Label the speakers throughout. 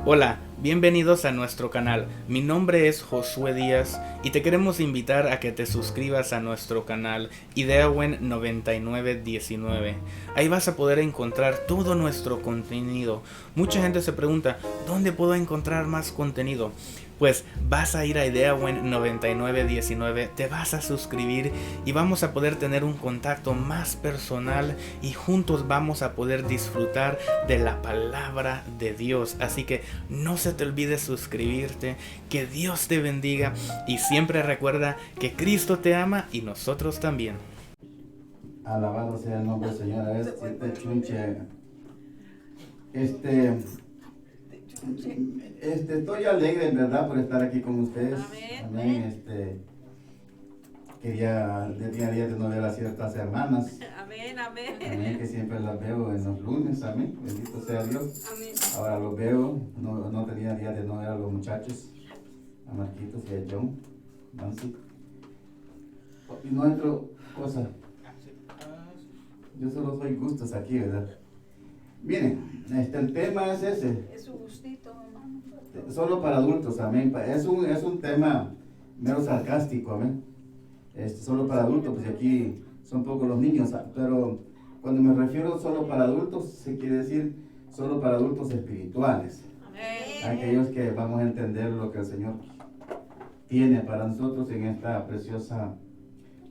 Speaker 1: Hola, bienvenidos a nuestro canal. Mi nombre es Josué Díaz y te queremos invitar a que te suscribas a nuestro canal Ideawen 9919. Ahí vas a poder encontrar todo nuestro contenido. Mucha gente se pregunta, ¿dónde puedo encontrar más contenido? Pues vas a ir a Ideawen 9919, te vas a suscribir y vamos a poder tener un contacto más personal y juntos vamos a poder disfrutar de la palabra de Dios. Así que no se te olvide suscribirte, que Dios te bendiga y siempre recuerda que Cristo te ama y nosotros también.
Speaker 2: Alabado sea el nombre del Señor. Estoy alegre en verdad por estar aquí con ustedes. Amén. Tenía días de no ver a ciertas hermanas.
Speaker 3: Amén, amén.
Speaker 2: Amén, que siempre las veo en los lunes. Amén. Bendito sea Dios.
Speaker 3: Amén.
Speaker 2: Ahora los veo. No tenía días de no ver a los muchachos. A Marquitos y a John. Nancy. Y no entro cosa. Yo solo soy gustos aquí, ¿verdad? Miren, el tema es ese.
Speaker 3: Es un gustito, hermano.
Speaker 2: Solo para adultos, amén. Es un tema mero sarcástico, amén. Solo para adultos, pues aquí son pocos los niños, pero cuando me refiero solo para adultos, se quiere decir solo para adultos espirituales.
Speaker 3: Amén.
Speaker 2: Aquellos que vamos a entender lo que el Señor tiene para nosotros en esta preciosa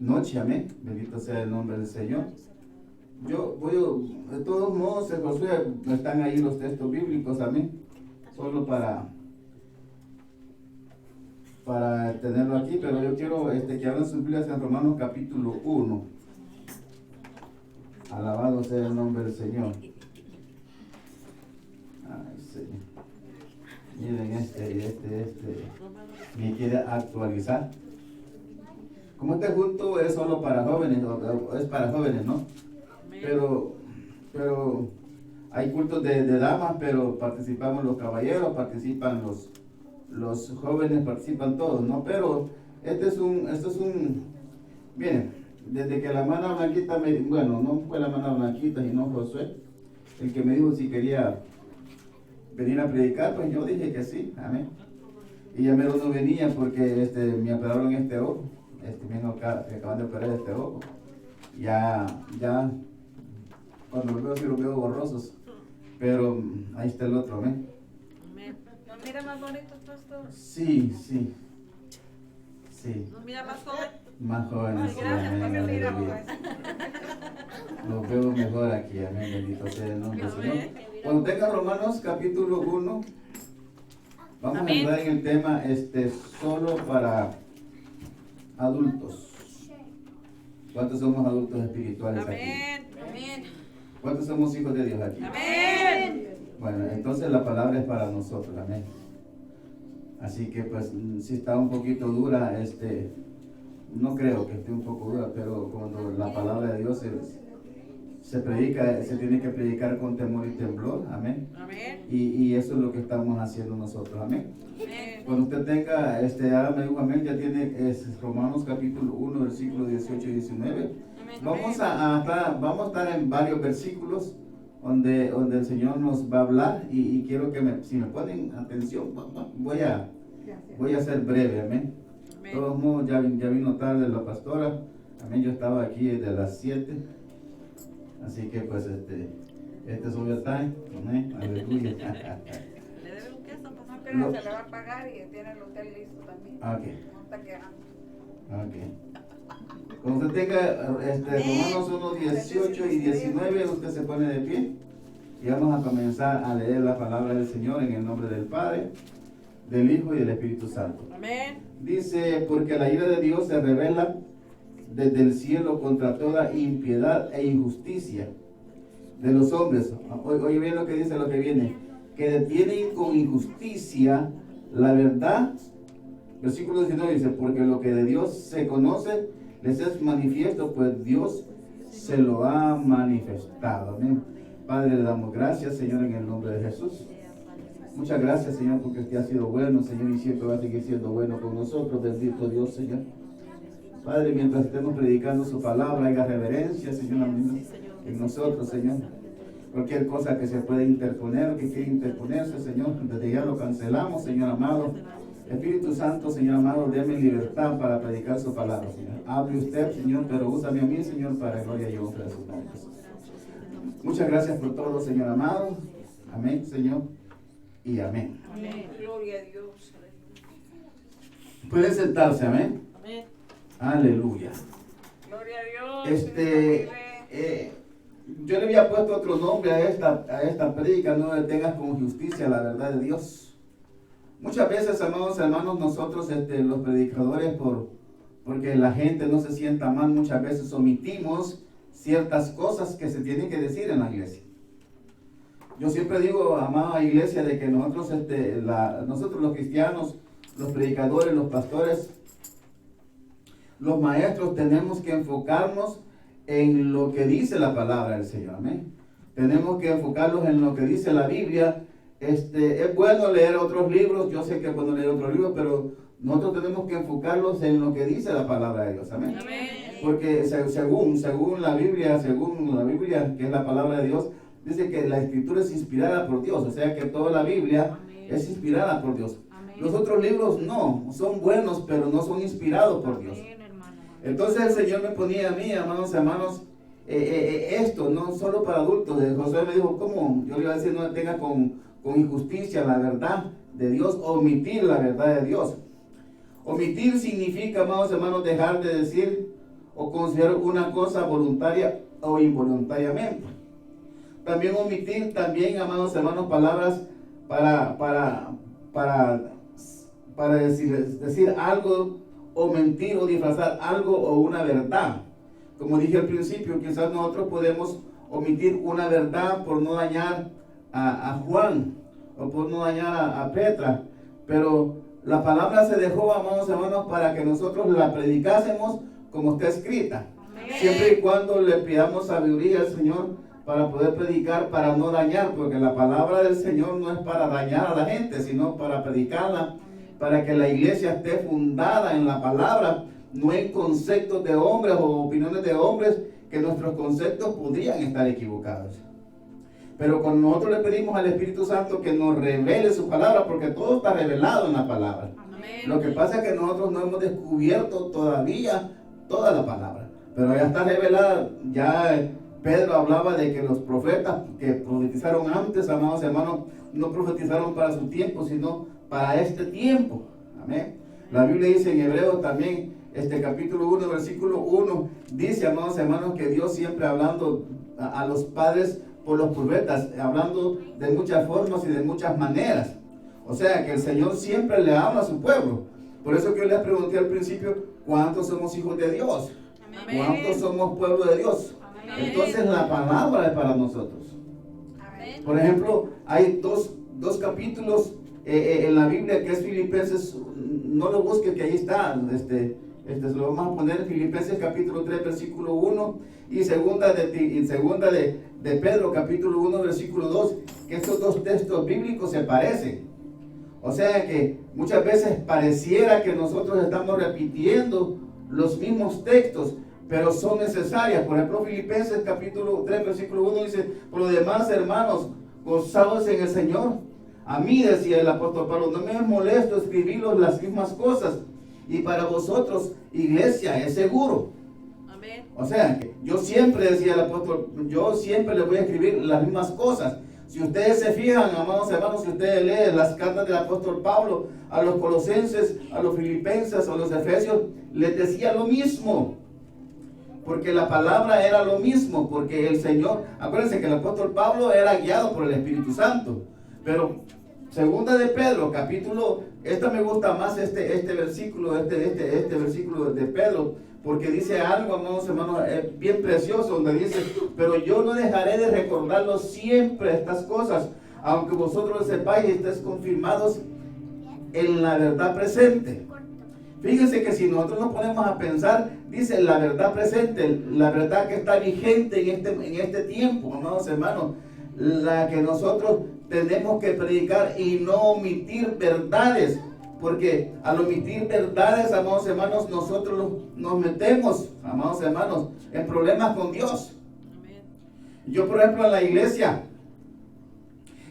Speaker 2: noche, amén. Bendito sea el nombre del Señor. De todos modos, Josué, están ahí los textos bíblicos, amén. Solo para tenerlo aquí, pero yo quiero que abran sus Biblias en Romanos capítulo 1. Alabado sea el nombre del Señor. Ay, Señor. Miren, me quiere actualizar. Como este culto es solo para jóvenes, es para jóvenes, ¿no? Pero hay cultos de damas, pero participamos los caballeros, participan los jóvenes, participan todos, ¿no? Pero esto es un, miren, desde que la hermana Blanquita no fue la hermana Blanquita, sino Josué, el que me dijo si quería venir a predicar, pues yo dije que sí, amén. Y ya mero no venía porque me operaron este ojo, me acaban de operar este ojo. Ya, cuando lo veo, sí los veo borrosos. Pero ahí está el otro, amén.
Speaker 3: ¿Nos mira más bonito, pastor?
Speaker 2: Sí.
Speaker 3: ¿Nos mira más joven?
Speaker 2: Más jóvenes, sí,
Speaker 3: Gracias,
Speaker 2: amén,
Speaker 3: porque mira,
Speaker 2: aleluya. Los veo mejor aquí, amén, bendito sea el nombre del Señor. Cuando tengan Romanos capítulo 1, vamos a entrar en el tema solo para adultos. ¿Cuántos somos adultos espirituales aquí?
Speaker 3: Amén.
Speaker 2: ¿Cuántos somos hijos de Dios aquí?
Speaker 3: Amén.
Speaker 2: Bueno, entonces la palabra es para nosotros, amén. Así que pues si está un poquito dura, no creo que esté un poco dura, pero cuando la palabra de Dios se predica, se tiene que predicar con temor y temblor, amén.
Speaker 3: Amén.
Speaker 2: Y eso es lo que estamos haciendo nosotros, amén.
Speaker 3: Amén.
Speaker 2: Cuando usted tenga, me dijo amén, ya tiene Romanos capítulo 1, versículos 18 y 19. Vamos a estar en varios versículos donde el Señor nos va a hablar y quiero que si me ponen atención, voy a ser breve, amén. De todos modos, ya vino tarde la pastora, amén, yo estaba aquí desde las 7, así que pues este es overtime, amén, aleluya.
Speaker 3: Le debe un queso, pastor.
Speaker 4: Pero se le va a pagar y tiene el hotel listo también.
Speaker 2: Ok.
Speaker 4: No está quedando.
Speaker 2: Ok. Cuando usted tenga Romanos 1, 18 y 19, usted se pone de pie y vamos a comenzar a leer la palabra del Señor en el nombre del Padre, del Hijo y del Espíritu Santo.
Speaker 3: Amén.
Speaker 2: Dice, porque la ira de Dios se revela desde el cielo contra toda impiedad e injusticia de los hombres. Oye bien lo que dice lo que viene, que detienen con injusticia la verdad. Versículo 19 dice, porque lo que de Dios se conoce les es manifiesto, pues Dios se lo ha manifestado. Amén. Padre, le damos gracias, Señor, en el nombre de Jesús. Muchas gracias, Señor, porque usted ha sido bueno, Señor, y siempre va a seguir siendo bueno con nosotros. Bendito Dios, Señor. Padre, mientras estemos predicando su palabra, haya reverencia, Señor, en nosotros, Señor. Cualquier cosa que se pueda interponer, que quiera interponerse, Señor, desde ya lo cancelamos, Señor amado. Espíritu Santo, Señor amado, déme libertad para predicar su palabra, Señor. Hable usted, Señor, pero úsame a mí, Señor, para gloria y honra de sus nombres. Muchas gracias por todo, Señor amado. Amén, Señor, y amén.
Speaker 3: Amén.
Speaker 4: Gloria a Dios.
Speaker 2: Pueden sentarse, amén.
Speaker 3: Amén.
Speaker 2: Aleluya.
Speaker 4: Gloria a Dios.
Speaker 2: Yo le había puesto otro nombre a esta prédica, no detengas con justicia la verdad de Dios. Muchas veces, amados hermanos, nosotros los predicadores, porque la gente no se sienta mal, muchas veces omitimos ciertas cosas que se tienen que decir en la iglesia. Yo siempre digo, amada iglesia, de que nosotros los cristianos, los predicadores, los pastores, los maestros, tenemos que enfocarnos en lo que dice la palabra del Señor, amén. Tenemos que enfocarnos en lo que dice la Biblia. Es bueno leer otros libros, yo sé que es bueno leer otros libros, pero nosotros tenemos que enfocarnos en lo que dice la palabra de Dios, amén.
Speaker 3: Amén.
Speaker 2: Porque según la Biblia, que es la palabra de Dios, dice que la escritura es inspirada por Dios, o sea que toda la Biblia es inspirada por Dios. Los otros libros no, son buenos, pero no son inspirados por Dios. Entonces el Señor me ponía a mí, amados hermanos, esto, no solo para adultos. Josué me dijo, ¿cómo? Yo le iba a decir, no tenga con injusticia la verdad de Dios, omitir la verdad de Dios. Omitir significa, amados hermanos, dejar de decir o considerar una cosa voluntaria o involuntariamente. También omitir, amados hermanos, palabras para decir algo, o mentir o disfrazar algo o una verdad. Como dije al principio, quizás nosotros podemos omitir una verdad por no dañar a Juan o por no dañar a Petra, pero la palabra se dejó, amados hermanos, para que nosotros la predicásemos como está escrita. Siempre y cuando le pidamos sabiduría al Señor para poder predicar, para no dañar, porque la palabra del Señor no es para dañar a la gente, sino para predicarla, para que la iglesia esté fundada en la palabra, no en conceptos de hombres o opiniones de hombres, que nuestros conceptos podrían estar equivocados. Pero cuando nosotros le pedimos al Espíritu Santo que nos revele su palabra, porque todo está revelado en la palabra.
Speaker 3: Amén.
Speaker 2: Lo que pasa es que nosotros no hemos descubierto todavía toda la palabra, pero ya está revelada. Ya Pedro hablaba de que los profetas que profetizaron antes, amados hermanos, no profetizaron para su tiempo, sino para este tiempo. Amén. La Biblia dice en Hebreos también, capítulo 1, versículo 1, dice, amados hermanos, que Dios siempre hablando a los padres por los profetas, hablando de muchas formas y de muchas maneras. O sea, que el Señor siempre le habla a su pueblo. Por eso que yo les pregunté al principio, ¿cuántos somos hijos de Dios?
Speaker 3: Amén.
Speaker 2: ¿Cuántos somos pueblo de Dios?
Speaker 3: Amén.
Speaker 2: Entonces la palabra es para nosotros.
Speaker 3: Amén.
Speaker 2: Por ejemplo, hay dos capítulos en la Biblia que es Filipenses. No lo busque, que ahí está. Se lo vamos a poner en Filipenses capítulo 3 versículo 1 y segunda de Pedro capítulo 1 versículo 2, que estos dos textos bíblicos se parecen. O sea que muchas veces pareciera que nosotros estamos repitiendo los mismos textos, pero son necesarias. Por ejemplo, Filipenses capítulo 3 versículo 1 dice, por lo demás, hermanos, gozados en el Señor. A mí, decía el apóstol Pablo, no me es molesto escribiros las mismas cosas, y para vosotros, iglesia, es seguro.
Speaker 3: Amén.
Speaker 2: O sea, yo siempre, decía el apóstol, yo siempre les voy a escribir las mismas cosas. Si ustedes se fijan, amados hermanos, si ustedes leen las cartas del apóstol Pablo a los colosenses, a los filipenses, a los efesios, les decía lo mismo. Porque la palabra era lo mismo, porque el Señor, acuérdense que el apóstol Pablo era guiado por el Espíritu Santo. Pero segunda de Pedro, capítulo, esta me gusta más este versículo, este versículo de Pedro, porque dice algo, amados hermanos, bien precioso, donde dice, pero yo no dejaré de recordarlo siempre estas cosas, aunque vosotros sepáis y estéis confirmados en la verdad presente. Fíjense que si nosotros nos ponemos a pensar, dice la verdad presente, la verdad que está vigente en este tiempo, amados hermanos, la que nosotros tenemos que predicar y no omitir verdades, porque al omitir verdades, amados hermanos, nosotros nos metemos, amados hermanos, en problemas con Dios.
Speaker 3: Amén.
Speaker 2: Yo, por ejemplo, en la iglesia,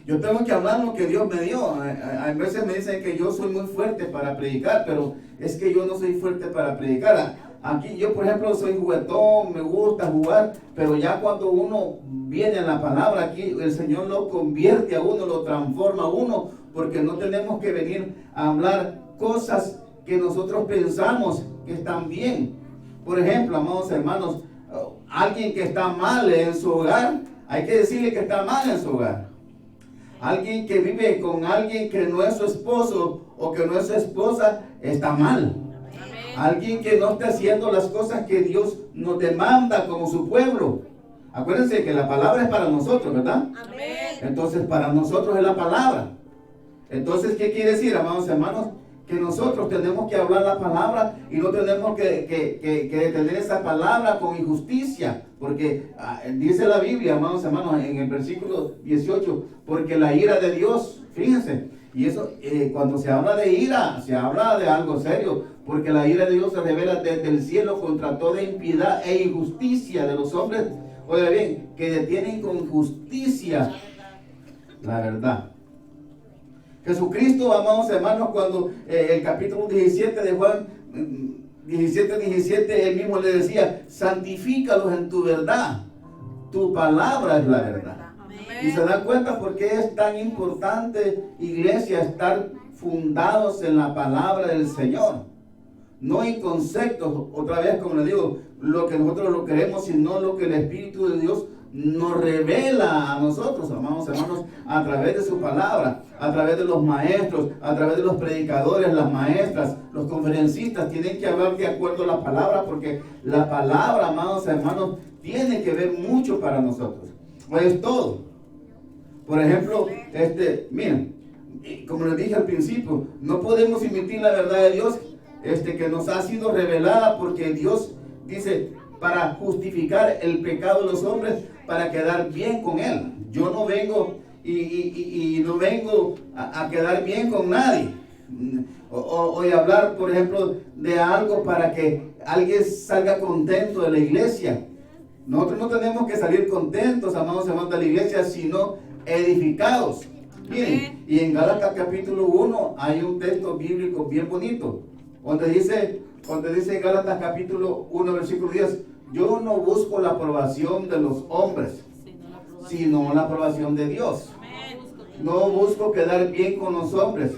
Speaker 2: Yo tengo que hablar lo que Dios me dio. A veces me dicen que yo soy muy fuerte para predicar, pero es que yo no soy fuerte para predicar. Aquí yo, por ejemplo, soy juguetón, me gusta jugar, pero ya cuando uno viene a la palabra, aquí el Señor lo convierte a uno, lo transforma a uno, porque no tenemos que venir a hablar cosas que nosotros pensamos que están bien. Por ejemplo, amados hermanos, alguien que está mal en su hogar, hay que decirle que está mal en su hogar. Alguien que vive con alguien que no es su esposo o que no es su esposa, está mal. Alguien que no está haciendo las cosas que Dios nos demanda como su pueblo. Acuérdense que la palabra es para nosotros, ¿verdad?
Speaker 3: Amén.
Speaker 2: Entonces para nosotros es la palabra. Entonces, ¿qué quiere decir, amados hermanos? Que nosotros tenemos que hablar la palabra y no tenemos que detener esa palabra con injusticia. Porque dice la Biblia, amados hermanos, en el versículo 18, porque la ira de Dios, fíjense, y eso cuando se habla de ira, se habla de algo serio, porque la ira de Dios se revela desde el cielo contra toda impiedad e injusticia de los hombres, oiga bien, que detienen con justicia la verdad. Jesucristo, amados hermanos, cuando el capítulo 17 de Juan 17, él mismo le decía, santifícalos en tu verdad, tu palabra es la verdad. Y se dan cuenta por qué es tan importante, iglesia, estar fundados en la palabra del Señor. No en conceptos, otra vez como les digo, lo que nosotros lo queremos, sino lo que el Espíritu de Dios nos revela a nosotros, amados hermanos, a través de su palabra, a través de los maestros, a través de los predicadores, las maestras, los conferencistas. Tienen que hablar de acuerdo a la palabra, porque la palabra, amados hermanos, tiene que ver mucho para nosotros. Pues todo. Por ejemplo, miren, como les dije al principio, no podemos imitar la verdad de Dios que nos ha sido revelada, porque Dios dice, para justificar el pecado de los hombres, para quedar bien con Él. Yo no vengo y no vengo a quedar bien con nadie. O hablar, por ejemplo, de algo para que alguien salga contento de la iglesia. Nosotros no tenemos que salir contentos, amados hermanos, de la iglesia, sino edificados. Miren, y en Gálatas capítulo 1 hay un texto bíblico bien bonito, donde dice en Gálatas capítulo 1, versículo 10, yo no busco la aprobación de los hombres, sino la aprobación de Dios. No busco quedar bien con los hombres.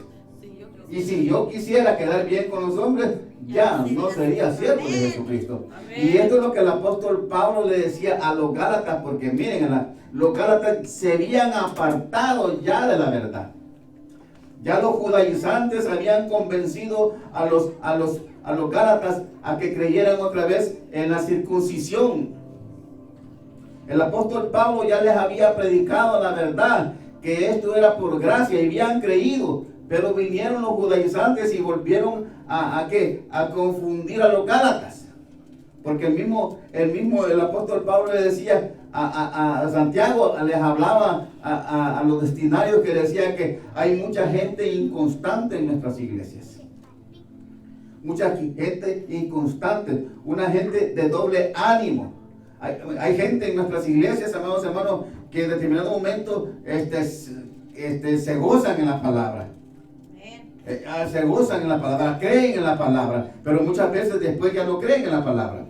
Speaker 2: Y si yo quisiera quedar bien con los hombres, ya no sería siervo de Jesucristo. Y esto es lo que el apóstol Pablo le decía a los Gálatas, porque miren, los Gálatas se habían apartado ya de la verdad. Ya los judaizantes habían convencido a los Gálatas a que creyeran otra vez en la circuncisión. El apóstol Pablo ya les había predicado la verdad, que esto era por gracia, y habían creído. Pero vinieron los judaizantes y volvieron a confundir a los Gálatas. Porque el apóstol Pablo le decía a Santiago, les hablaba a los destinarios, que decía que hay mucha gente inconstante en nuestras iglesias. Mucha gente inconstante, una gente de doble ánimo. Hay gente en nuestras iglesias, amados hermanos, que en determinado momento se gozan en la palabra. Se gozan en la palabra, creen en la palabra, pero muchas veces después ya no creen en la palabra.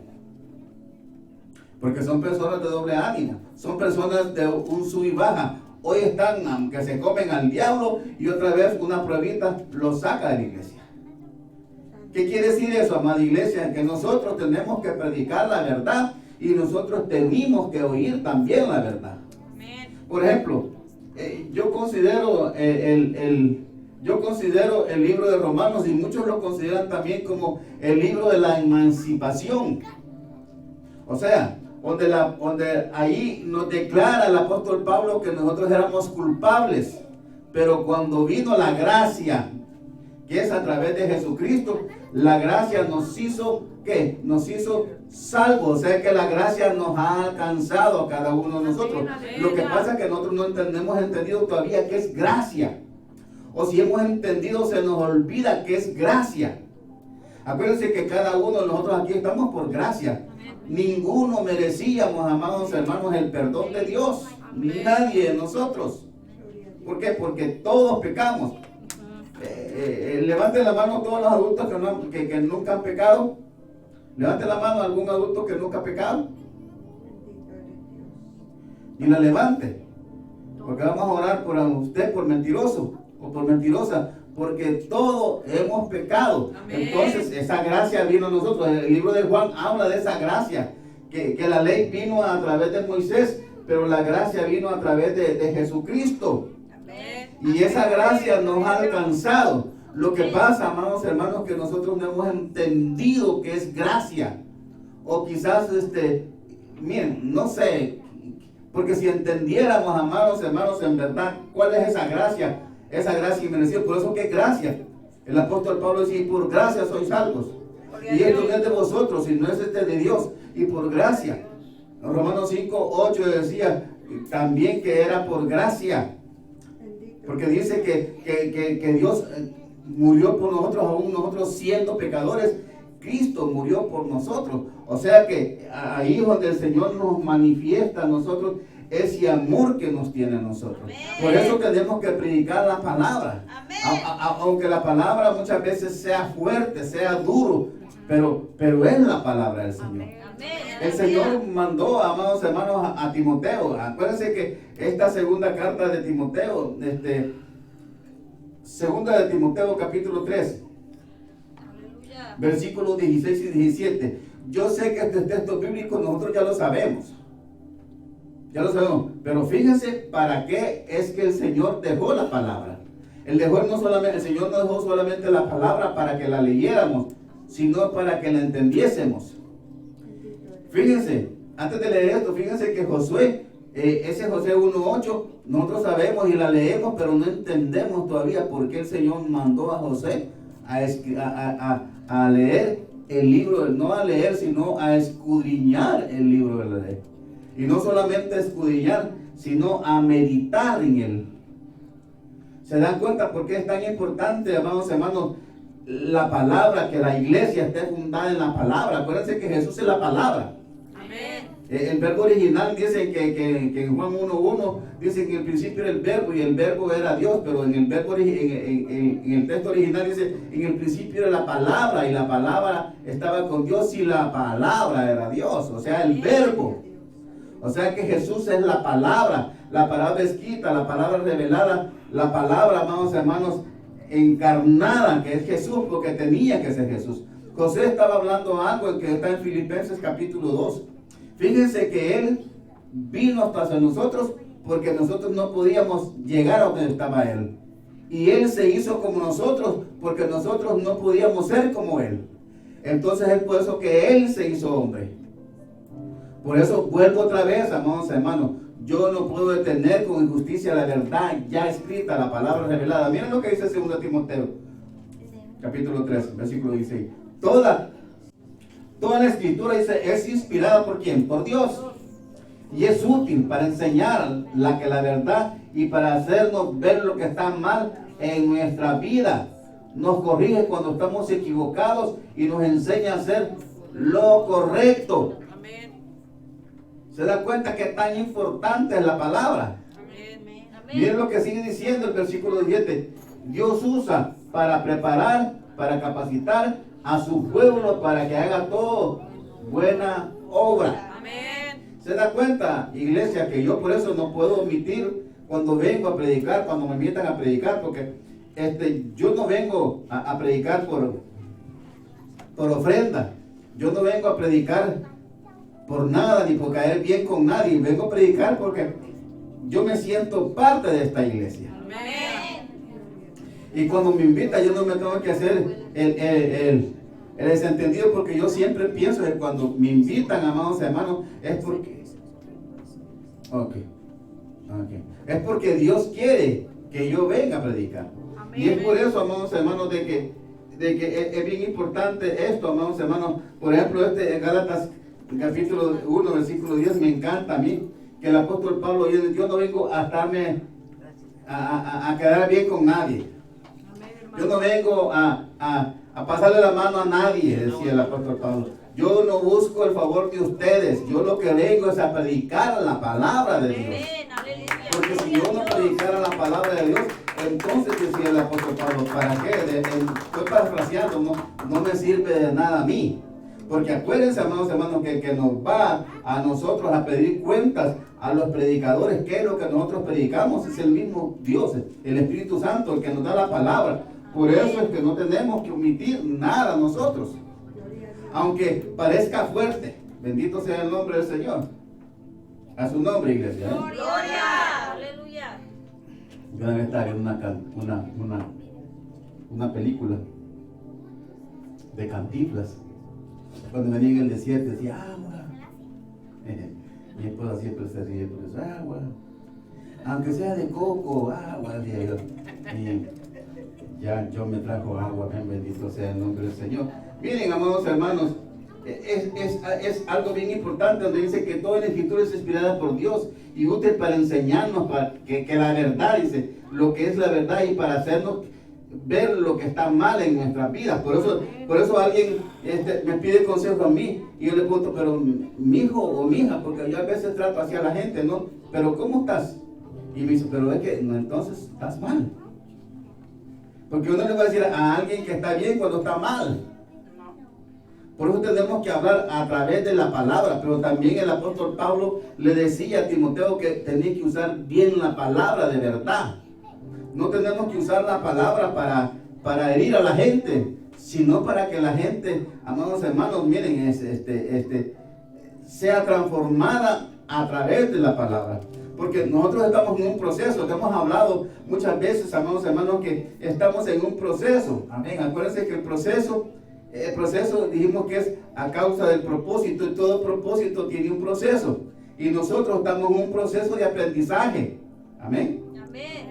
Speaker 2: Porque son personas de doble ánimo, son personas de un sub y baja. Hoy están que se comen al diablo y otra vez una pruebita los saca de la iglesia. ¿Qué quiere decir eso, amada iglesia? Que nosotros tenemos que predicar la verdad y nosotros tenemos que oír también la verdad. Por ejemplo, yo considero el libro de Romanos, y muchos lo consideran también como el libro de la emancipación. O sea, donde ahí nos declara el apóstol Pablo que nosotros éramos culpables, pero cuando vino la gracia, que es a través de Jesucristo, la gracia nos hizo, ¿qué? Nos hizo salvos. O sea que la gracia nos ha alcanzado a cada uno de nosotros. Lo que pasa es que nosotros no hemos entendido todavía qué es gracia. O si hemos entendido, se nos olvida que es gracia. Acuérdense que cada uno de nosotros aquí estamos por gracia. Ninguno merecíamos, amados hermanos, el perdón de Dios. Nadie de nosotros. ¿Por qué? Porque todos pecamos. Levanten la mano todos los adultos que nunca han pecado. Levanten la mano algún adulto que nunca ha pecado. Y la levante. Porque vamos a orar por usted, por mentiroso o por mentirosa. Porque todos hemos pecado.
Speaker 3: Amén.
Speaker 2: Entonces esa gracia vino a nosotros. El libro de Juan habla de esa gracia. Que la ley vino a través de Moisés. Pero la gracia vino a través de Jesucristo.
Speaker 3: Amén.
Speaker 2: Y esa gracia nos ha alcanzado. Lo que pasa, amados hermanos, que nosotros no hemos entendido que es gracia. O quizás, miren, no sé, porque si entendiéramos, amados hermanos, en verdad, cuál es esa gracia inmerecida. Por eso que es gracia. El apóstol Pablo dice, y por gracia sois salvos. Y esto no es de vosotros, sino es de Dios. Y por gracia. En Romanos 5:8 decía también que era por gracia. Porque dice que Dios murió por nosotros, aún nosotros siendo pecadores. Cristo murió por nosotros. O sea que ahí es donde el Señor nos manifiesta a nosotros ese amor que nos tiene a nosotros.
Speaker 3: Amén.
Speaker 2: Por eso tenemos que predicar la palabra.
Speaker 3: Amén.
Speaker 2: Aunque la palabra muchas veces sea fuerte, sea duro, pero es la palabra del Señor.
Speaker 3: Amén.
Speaker 2: El Señor mandó, amados hermanos, a Timoteo. Acuérdense que esta segunda carta de Timoteo, segunda de Timoteo capítulo 3,
Speaker 3: Aleluya.
Speaker 2: versículos 16 y 17. Yo sé que este texto bíblico nosotros ya lo sabemos. Ya lo sabemos. Pero fíjense para qué es que el Señor dejó la palabra. El Señor no dejó solamente la palabra para que la leyéramos, sino para que la entendiésemos. Fíjense, antes de leer esto, fíjense que Josué, ese Josué 1:8, nosotros sabemos y la leemos, pero no entendemos todavía por qué el Señor mandó a Josué a leer el libro, no a leer, sino a escudriñar el libro de la ley. Y no solamente escudriñar, sino a meditar en él. ¿Se dan cuenta por qué es tan importante, amados hermanos, la palabra, que la iglesia esté fundada en la palabra? Acuérdense que Jesús es la palabra.
Speaker 3: Amén.
Speaker 2: El verbo original dice que en Juan 1:1 dice que en el principio era el verbo y el verbo era Dios, pero en el texto original dice en el principio era la palabra y la palabra estaba con Dios y la palabra era Dios, o sea, el verbo. O sea que Jesús es la palabra escrita, la palabra revelada, la palabra, amados hermanos, encarnada, que es Jesús, porque tenía que ser Jesús. José estaba hablando algo que está en Filipenses capítulo 2. Fíjense que Él vino hasta nosotros porque nosotros no podíamos llegar a donde estaba Él. Y Él se hizo como nosotros porque nosotros no podíamos ser como Él. Entonces es por eso que Él se hizo hombre. Por eso vuelvo otra vez, amados hermanos. Yo no puedo detener con injusticia la verdad ya escrita, la palabra revelada. Miren lo que dice 2 Timoteo, capítulo 3, versículo 16. Toda la escritura dice, es inspirada ¿por quién? Por Dios. Y es útil para enseñar la verdad y para hacernos ver lo que está mal en nuestra vida. Nos corrige cuando estamos equivocados y nos enseña a hacer lo correcto. ¿Se da cuenta que tan importante es la palabra?
Speaker 3: Amén.
Speaker 2: Miren lo que sigue diciendo el versículo 17. Dios usa para preparar, para capacitar a su pueblo para que haga todo buena obra.
Speaker 3: Amén.
Speaker 2: ¿Se da cuenta, iglesia, que yo por eso no puedo omitir cuando vengo a predicar, cuando me invitan a predicar? Porque yo no vengo a predicar por ofrenda. Yo no vengo a predicar por nada, ni por caer bien con nadie. Vengo a predicar porque yo me siento parte de esta iglesia.
Speaker 3: Amén.
Speaker 2: Y cuando me invita, yo no me tengo que hacer el desentendido, porque yo siempre pienso que cuando me invitan, amados hermanos, es porque es porque Dios quiere que yo venga a predicar.
Speaker 3: Amén.
Speaker 2: Y es por eso, amados hermanos, de que es bien importante esto, amados hermanos. Por ejemplo, en Gálatas capítulo 1, versículo 10, me encanta a mí, que el apóstol Pablo, yo no vengo a estarme a quedar bien con nadie. Yo no vengo a pasarle la mano a nadie, decía el apóstol Pablo. Yo no busco el favor de ustedes. Yo lo que vengo es a predicar la palabra de Dios.
Speaker 3: Amén. Aleluya.
Speaker 2: Porque si yo no predicara la palabra de Dios, entonces decía el apóstol Pablo, ¿para qué? Estoy parafraseando, no me sirve de nada a mí. Porque acuérdense, hermanos, que nos va a nosotros a pedir cuentas a los predicadores. ¿Qué es lo que nosotros predicamos? Es el mismo Dios, el Espíritu Santo, el que nos da la palabra. Por eso es que no tenemos que omitir nada nosotros. Aunque parezca fuerte, bendito sea el nombre del Señor. A su nombre, iglesia.
Speaker 3: Gloria. Aleluya.
Speaker 2: Yo debe estar en una película de Cantinflas. Cuando venía en el desierto decía agua. Mi esposa siempre se ríe por eso, agua. Aunque sea de coco, agua, decía yo. Y ya yo me trajo agua, bendito sea el nombre del Señor. Miren, amados hermanos, es algo bien importante donde dice que toda la escritura es inspirada por Dios y útil para enseñarnos para que la verdad, dice, lo que es la verdad y para hacernos ver lo que está mal en nuestras vidas. Por eso alguien me pide consejo a mí y yo le pregunto, pero mi hijo o mi hija, porque yo a veces trato hacia la gente, ¿no? Pero ¿cómo estás? Y me dice, pero es que no, entonces estás mal. Porque uno le va a decir a alguien que está bien cuando está mal. Por eso tenemos que hablar a través de la palabra, pero también el apóstol Pablo le decía a Timoteo que tenía que usar bien la palabra de verdad. No tenemos que usar la palabra para herir a la gente, sino para que la gente, amados hermanos, miren, sea transformada a través de la palabra. Porque nosotros estamos en un proceso, que hemos hablado muchas veces, amados hermanos, que estamos en un proceso. Amén. Acuérdense que el proceso dijimos que es a causa del propósito, y todo propósito tiene un proceso. Y nosotros estamos en un proceso de aprendizaje. Amén.
Speaker 3: Amén.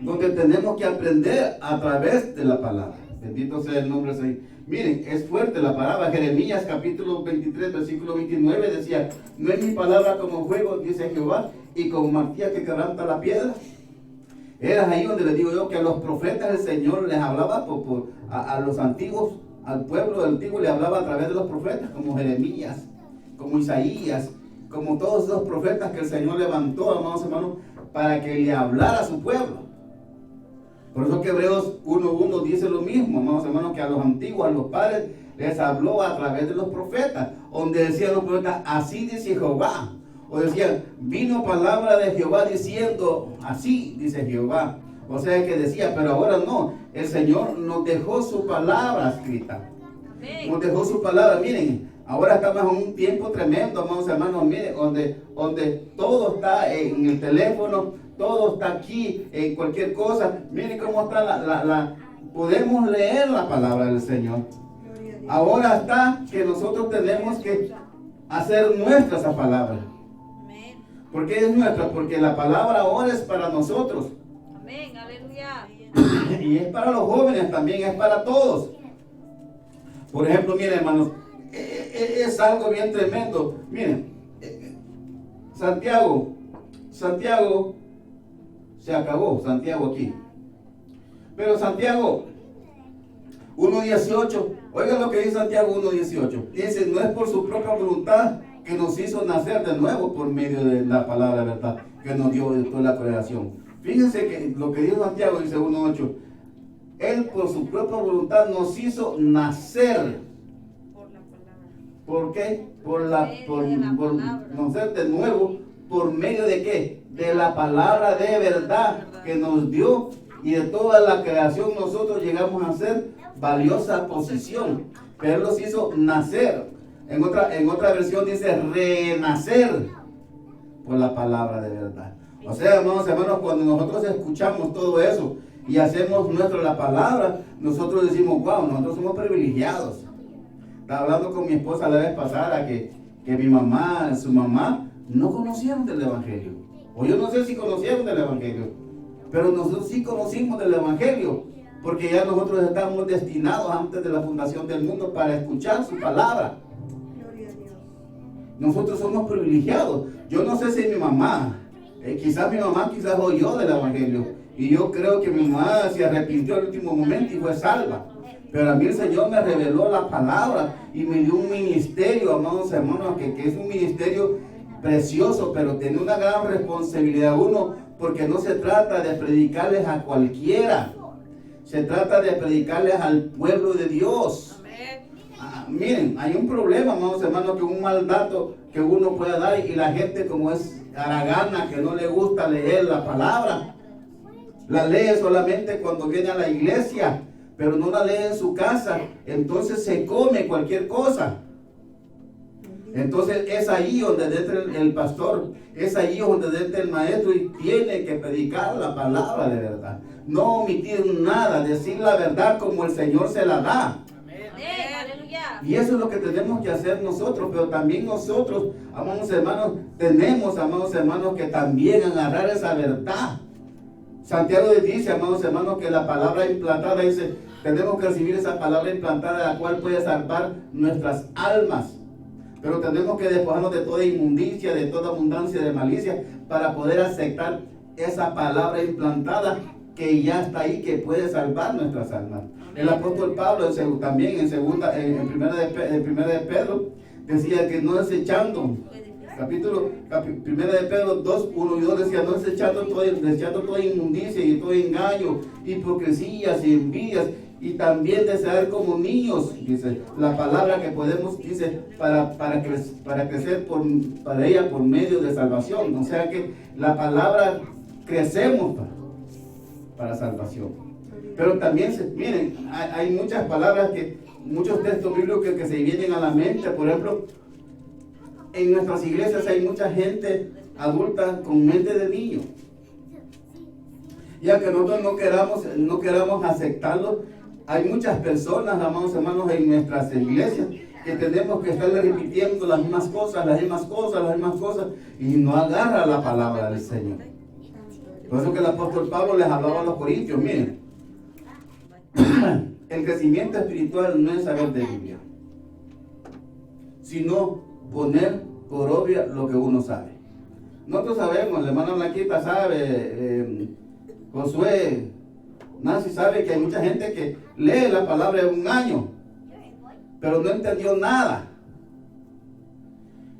Speaker 2: Donde tenemos que aprender a través de la palabra. Bendito sea el nombre del Señor. Miren, es fuerte la palabra. Jeremías capítulo 23, versículo 29 decía, no es mi palabra como fuego, dice Jehová, y como martillo que quebranta la piedra. Era ahí donde les digo yo que a los profetas el Señor les hablaba a los antiguos, al pueblo antiguo le hablaba a través de los profetas, como Jeremías, como Isaías, como todos esos profetas que el Señor levantó, amados hermanos, para que le hablara a su pueblo. Por eso que Hebreos 1:1 dice lo mismo, amados hermanos, que a los antiguos, a los padres, les habló a través de los profetas, donde decían los profetas, así dice Jehová. O decían, vino palabra de Jehová diciendo, así dice Jehová. O sea que decía, pero ahora no, el Señor nos dejó su palabra escrita.
Speaker 3: Amén.
Speaker 2: Nos dejó su palabra, miren, ahora estamos en un tiempo tremendo, amados hermanos, miren, donde todo está en el teléfono, todo está aquí, en cualquier cosa. Miren cómo está podemos leer la palabra del Señor. Ahora está que nosotros tenemos que hacer nuestra esa palabra.
Speaker 3: Amén.
Speaker 2: ¿Por qué es nuestra? Porque la palabra ahora es para nosotros.
Speaker 3: Amén. Aleluya.
Speaker 2: Y es para los jóvenes también, es para todos. Por ejemplo, miren hermanos, es algo bien tremendo. Miren, Santiago se acabó, Santiago aquí. Pero Santiago 1:18, oigan lo que dice Santiago 1:18. Dice, no es por su propia voluntad que nos hizo nacer de nuevo por medio de la palabra de verdad que nos dio toda la creación. Fíjense que lo que dice Santiago dice 1:8. Él por su propia voluntad nos hizo nacer.
Speaker 3: Por la palabra.
Speaker 2: ¿Por qué? Por
Speaker 3: palabra.
Speaker 2: nacer de nuevo. ¿Por medio de qué? De la palabra de verdad que nos dio, y de toda la creación nosotros llegamos a ser valiosa posición. Pero Él nos hizo nacer. En otra versión dice renacer por la palabra de verdad. O sea, hermanos, cuando nosotros escuchamos todo eso y hacemos nuestra la palabra, nosotros decimos, wow, nosotros somos privilegiados. Estaba hablando con mi esposa la vez pasada que su mamá no conocieron del Evangelio. O yo no sé si conocieron del Evangelio, pero nosotros sí conocimos del Evangelio, porque ya nosotros estamos destinados antes de la fundación del mundo para escuchar su palabra. Nosotros somos privilegiados. Yo no sé si mi mamá, quizás oyó del Evangelio, y yo creo que mi mamá se arrepintió al último momento y fue salva. Pero a mí el Señor me reveló la palabra y me dio un ministerio, amados hermanos, que es un ministerio precioso, pero tiene una gran responsabilidad uno porque no se trata de predicarles a cualquiera. Se trata de predicarles al pueblo de Dios.
Speaker 4: Amén.
Speaker 2: Miren, hay un problema, amados hermanos, que un mal dato que uno pueda dar y la gente como es haragana, que no le gusta leer la palabra, la lee solamente cuando viene a la iglesia, pero no la lee en su casa, entonces se come cualquier cosa. Entonces es ahí donde entra el pastor, es ahí donde entra el maestro y tiene que predicar la palabra de verdad. No omitir nada, decir la verdad como el Señor se la da.
Speaker 4: Amén.
Speaker 3: Aleluya.
Speaker 2: Y eso es lo que tenemos que hacer nosotros, pero también nosotros, amados hermanos, tenemos, amados hermanos, que también agarrar esa verdad. Santiago dice, amados hermanos, que la palabra implantada, dice, tenemos que recibir esa palabra implantada, la cual puede salvar nuestras almas. Pero tenemos que despojarnos de toda inmundicia, de toda abundancia de malicia, para poder aceptar esa palabra implantada que ya está ahí, que puede salvar nuestras almas. El apóstol Pablo también en primera de Pedro decía que no desechando, primera de Pedro 2, 1 y 2 decía, no desechando toda inmundicia y todo engaño, hipocresías y envidias, y también desear como niños, dice la palabra que podemos, dice, para crecer para ella por medio de salvación. O sea que la palabra crecemos para salvación. Pero también, miren, hay muchas palabras, muchos textos bíblicos que se vienen a la mente. Por ejemplo, en nuestras iglesias hay mucha gente adulta con mente de niño. Ya que nosotros no queramos aceptarlo, hay muchas personas, amados hermanos, en nuestras iglesias que tenemos que estarle repitiendo las mismas cosas, y no agarra la palabra del Señor. Por eso que el apóstol Pablo les hablaba a los corintios, miren, el crecimiento espiritual no es saber de Biblia, sino poner por obvia lo que uno sabe. Nosotros sabemos, la hermana Blanquita sabe, Josué, Nancy sabe que hay mucha gente que lee la palabra en un año, pero no entendió nada.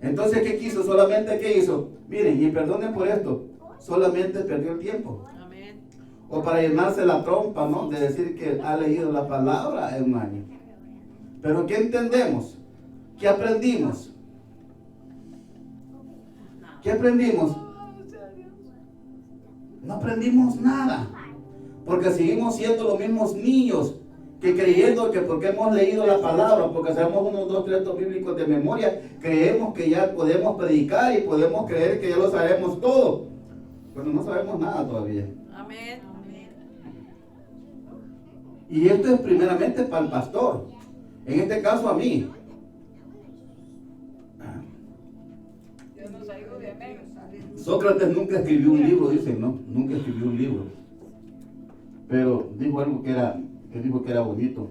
Speaker 2: Entonces, ¿qué quiso? Solamente, ¿qué hizo? Miren, y perdonen por esto, solamente perdió el tiempo.
Speaker 4: Amén.
Speaker 2: O para llenarse la trompa, ¿no? De decir que ha leído la palabra en un año. Pero ¿qué entendemos? ¿Qué aprendimos? ¿Qué aprendimos? No aprendimos nada. Porque seguimos siendo los mismos niños que creyendo que porque hemos leído la palabra, porque sabemos unos 2, 3 textos bíblicos de memoria, creemos que ya podemos predicar y podemos creer que ya lo sabemos todo. Pero no sabemos nada todavía.
Speaker 4: Amén.
Speaker 2: Y esto es primeramente para el pastor. En este caso a mí.
Speaker 4: Dios nos ayude. Amén.
Speaker 2: Sócrates nunca escribió un libro, dicen, ¿no? Nunca escribió un libro. Pero dijo algo que dijo que era bonito.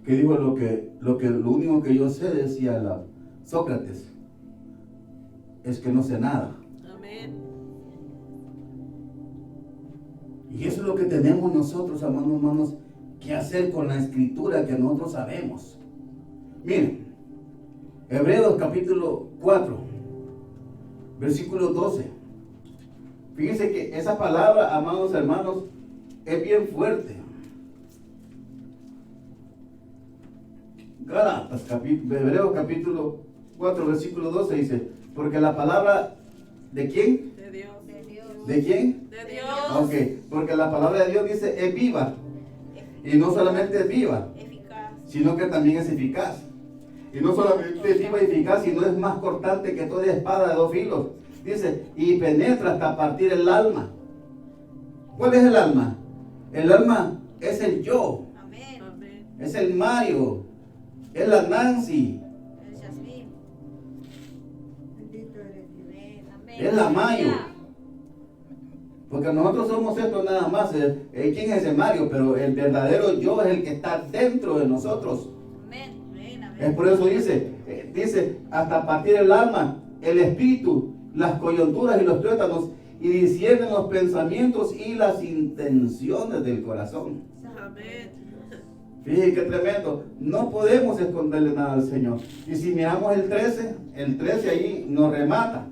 Speaker 2: Que dijo lo único que yo sé, decía Sócrates, es que no sé nada.
Speaker 4: Amén.
Speaker 2: Y eso es lo que tenemos nosotros, hermanos, que hacer con la escritura que nosotros sabemos. Miren, Hebreos capítulo 4, versículo 12. Fíjense que esa palabra, amados hermanos, es bien fuerte. Hebreos capítulo 4, versículo 12 dice, porque la palabra, ¿de quién?
Speaker 4: De Dios.
Speaker 2: ¿De quién?
Speaker 4: De Dios.
Speaker 2: Ok, porque la palabra de Dios dice es viva. Y no solamente es viva,
Speaker 3: Eficaz.
Speaker 2: sino que también es eficaz. Y no solamente es viva y eficaz, sino es más cortante que toda espada de 2 filos. Dice, y penetra hasta partir el alma. ¿Cuál es el alma? El alma es el yo,
Speaker 3: Amén.
Speaker 4: Amén.
Speaker 2: es el Mario, es la Nancy,
Speaker 3: El Yasmín. Amén. Amén.
Speaker 2: es la Mayo. Porque nosotros somos esto nada más. ¿Quién es ese Mario? Pero el verdadero yo es el que está dentro de nosotros.
Speaker 3: Amén. Amén. Amén.
Speaker 2: Es por eso dice hasta partir el alma, el espíritu, las coyunturas y los tuétanos, y disciernen los pensamientos y las intenciones del corazón.
Speaker 4: Amén.
Speaker 2: Fíjense qué tremendo. No podemos esconderle nada al Señor. Y si miramos el 13 ahí nos remata.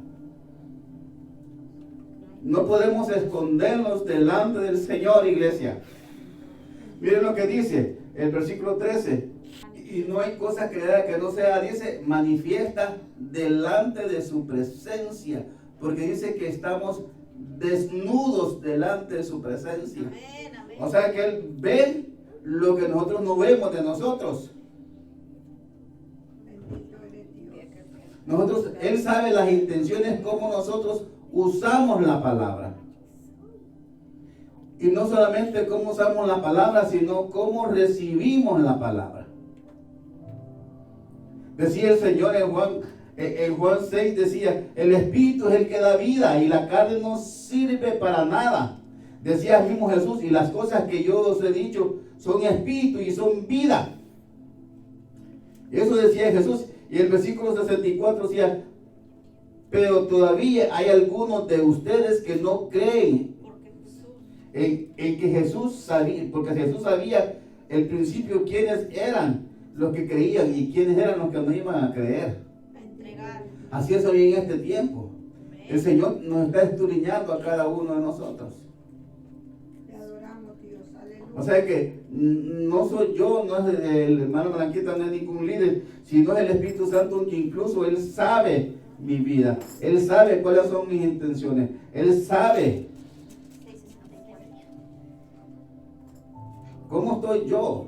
Speaker 2: no podemos escondernos delante del Señor, iglesia. Miren lo que dice el versículo 13. Y no hay cosa creada que no sea, dice, manifiesta delante de su presencia. Porque dice que estamos desnudos delante de su presencia.
Speaker 3: Amén, amén.
Speaker 2: O sea que Él ve lo que nosotros no vemos de nosotros. Él sabe las intenciones, cómo nosotros usamos la palabra. Y no solamente cómo usamos la palabra, sino cómo recibimos la palabra. Decía el Señor en Juan 6, decía, el Espíritu es el que da vida y la carne no sirve para nada. Decía el mismo Jesús, y las cosas que yo os he dicho son espíritu y son vida. Eso decía Jesús. Y el versículo 64 decía, pero todavía hay algunos de ustedes que no creen en que Jesús sabía, porque Jesús sabía el principio quiénes eran los que creían y quiénes eran los que no iban a creer.
Speaker 3: A entregar.
Speaker 2: Así es hoy en este tiempo. El Señor nos está escudriñando a cada uno de nosotros.
Speaker 5: Te adoramos, Dios. Aleluya.
Speaker 2: O sea que no soy yo, no es el hermano Blanquita, no es ningún líder, sino es el Espíritu Santo, que incluso Él sabe mi vida. Él sabe cuáles son mis intenciones. Él sabe cómo estoy yo.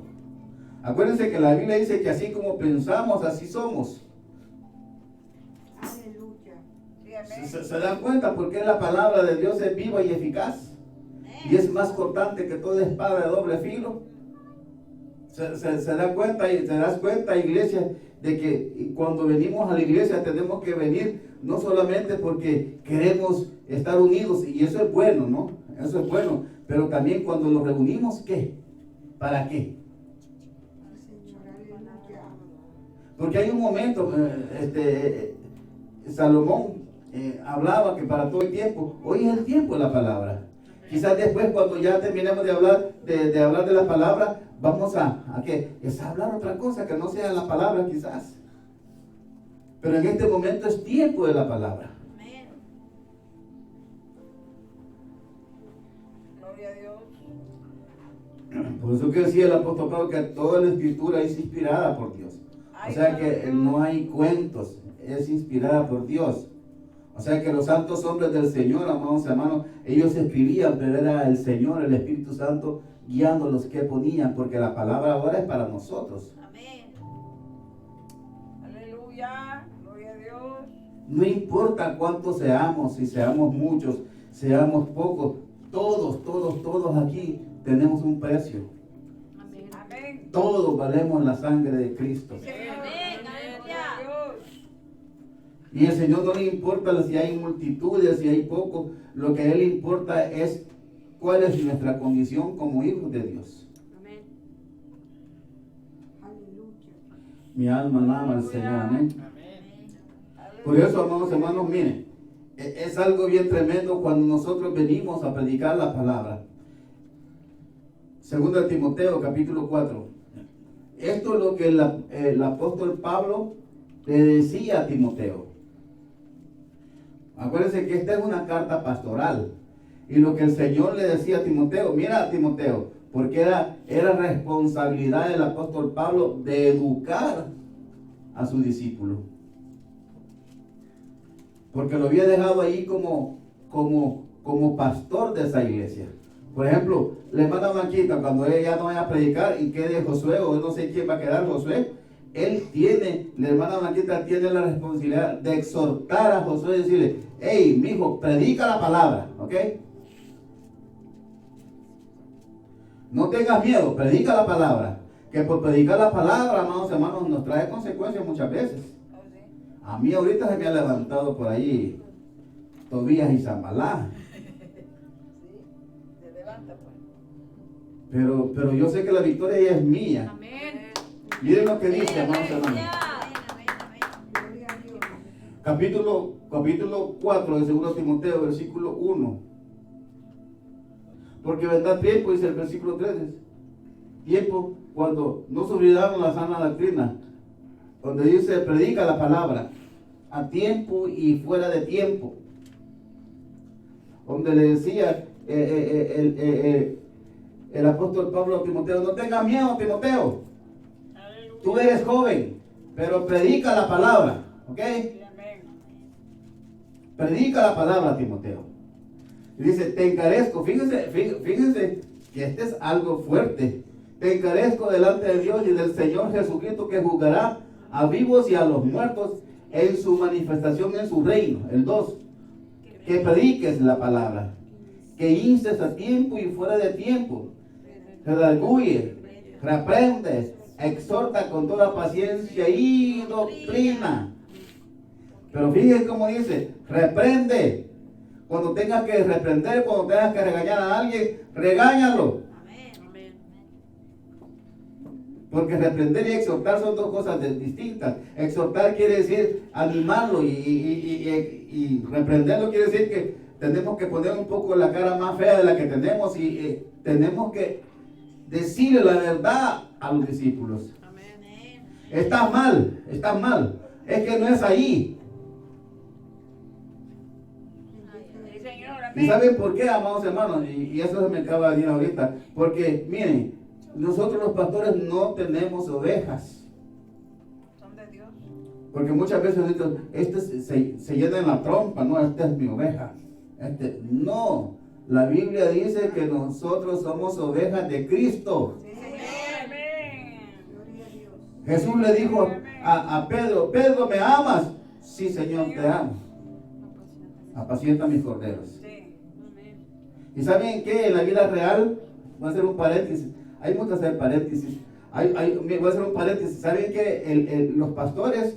Speaker 2: Acuérdense que la Biblia dice que así como pensamos, así somos.
Speaker 5: Aleluya.
Speaker 4: Sí, amén.
Speaker 2: ¿Se dan cuenta? Porque la palabra de Dios es viva y eficaz. Y es más cortante que toda espada de doble filo. Se da cuenta, y te das cuenta, iglesia, de que cuando venimos a la iglesia tenemos que venir no solamente porque queremos estar unidos, y eso es bueno, ¿no? Eso es bueno. Pero también cuando nos reunimos, ¿qué? ¿Para qué?
Speaker 5: Señor, aleluya.
Speaker 2: Porque hay un momento, Salomón hablaba que para todo el tiempo, hoy es el tiempo de la palabra. Quizás después, cuando ya terminemos de hablar de la palabra, vamos a ¿qué? Es a hablar otra cosa que no sea la palabra quizás. Pero en este momento es tiempo de la palabra.
Speaker 3: Amén.
Speaker 4: Gloria a Dios.
Speaker 2: Por eso que decía el apóstol Pablo que toda la escritura es inspirada por Dios. O sea que no hay cuentos, es inspirada por Dios. O sea que los santos hombres del Señor, amados hermanos, ellos escribían, pero era el Señor, el Espíritu Santo, guiando los que ponían, porque la palabra ahora es para nosotros.
Speaker 3: Amén.
Speaker 4: Aleluya. Gloria a Dios.
Speaker 2: No importa cuántos seamos, si seamos muchos, seamos pocos, todos aquí tenemos un precio.
Speaker 3: Amén.
Speaker 4: Amén.
Speaker 2: Todos valemos la sangre de Cristo.
Speaker 4: Sí, Señor.
Speaker 3: Amén.
Speaker 4: Gloria a Dios.
Speaker 2: Y al Señor no le importa si hay multitudes, si hay pocos. Lo que a Él le importa es cuál es nuestra condición como hijos de Dios.
Speaker 3: Amén.
Speaker 5: Aleluya.
Speaker 2: Mi alma alaba al Señor, amén.
Speaker 3: Amén.
Speaker 2: Por eso, amados hermanos, miren, es algo bien tremendo cuando nosotros venimos a predicar la palabra. Segunda de Timoteo, capítulo 4. Esto es lo que el apóstol Pablo le decía a Timoteo. Acuérdense que esta es una carta pastoral. Y lo que el Señor le decía a Timoteo, mira Timoteo, porque era responsabilidad del apóstol Pablo de educar a su discípulo. Porque lo había dejado ahí como pastor de esa iglesia. Por ejemplo, la hermana Blanquita, cuando ella ya no vaya a predicar y quede Josué, o no sé quién va a quedar Josué, la hermana Blanquita tiene la responsabilidad de exhortar a Josué y decirle, hey, mijo, predica la palabra, ¿ok? No tengas miedo, predica la palabra. Que por predicar la palabra, amados hermanos, nos trae consecuencias muchas veces.
Speaker 4: Oh, sí.
Speaker 2: A mí ahorita se me ha levantado por ahí Tobías y Zambalá.
Speaker 4: Sí. Se levanta, pues.
Speaker 2: Pero yo sé que la victoria ya es mía.
Speaker 3: Amén.
Speaker 2: Miren lo que dice, amados hermanos.
Speaker 3: Amén. Amén.
Speaker 5: Gloria a Dios.
Speaker 2: Capítulo 4 de 2 Timoteo, versículo 1. Porque vendrá tiempo, dice el versículo 3, tiempo cuando no se olvidaron la sana doctrina, donde dice, predica la palabra, a tiempo y fuera de tiempo. donde le decía el apóstol Pablo a Timoteo, no tengas miedo, Timoteo, tú eres joven, pero predica la palabra, ¿ok? Predica la palabra, Timoteo. Y dice, te encarezco, fíjense que este es algo fuerte. Te encarezco delante de Dios y del Señor Jesucristo, que juzgará a vivos y a los muertos en su manifestación en su reino. El 2, que prediques la palabra, que instes a tiempo y fuera de tiempo, redarguye, reprende, exhorta con toda paciencia y doctrina. Pero fíjense cómo dice, reprende. Cuando tengas que reprender, cuando tengas que regañar a alguien, regáñalo. Porque reprender y exhortar son dos cosas distintas. Exhortar quiere decir animarlo y reprenderlo quiere decir que tenemos que poner un poco la cara más fea de la que tenemos y tenemos que decirle la verdad a los discípulos. Estás mal, es que no es ahí. ¿Y saben por qué, amados hermanos? Y eso se me acaba de decir ahorita. Porque, miren, nosotros los pastores no tenemos ovejas.
Speaker 4: Son de Dios.
Speaker 2: Porque muchas veces se llena en la trompa, no, esta es mi oveja. No, la Biblia dice que nosotros somos ovejas de Cristo.
Speaker 5: Gloria a Dios.
Speaker 2: Jesús le dijo a Pedro, Pedro, ¿me amas? Sí, Señor, te amo. Apacienta mis corderos. ¿Y saben qué? En la vida real, voy a hacer un paréntesis. Hay muchas hacer paréntesis. Voy a hacer un paréntesis. ¿Saben qué? Los pastores,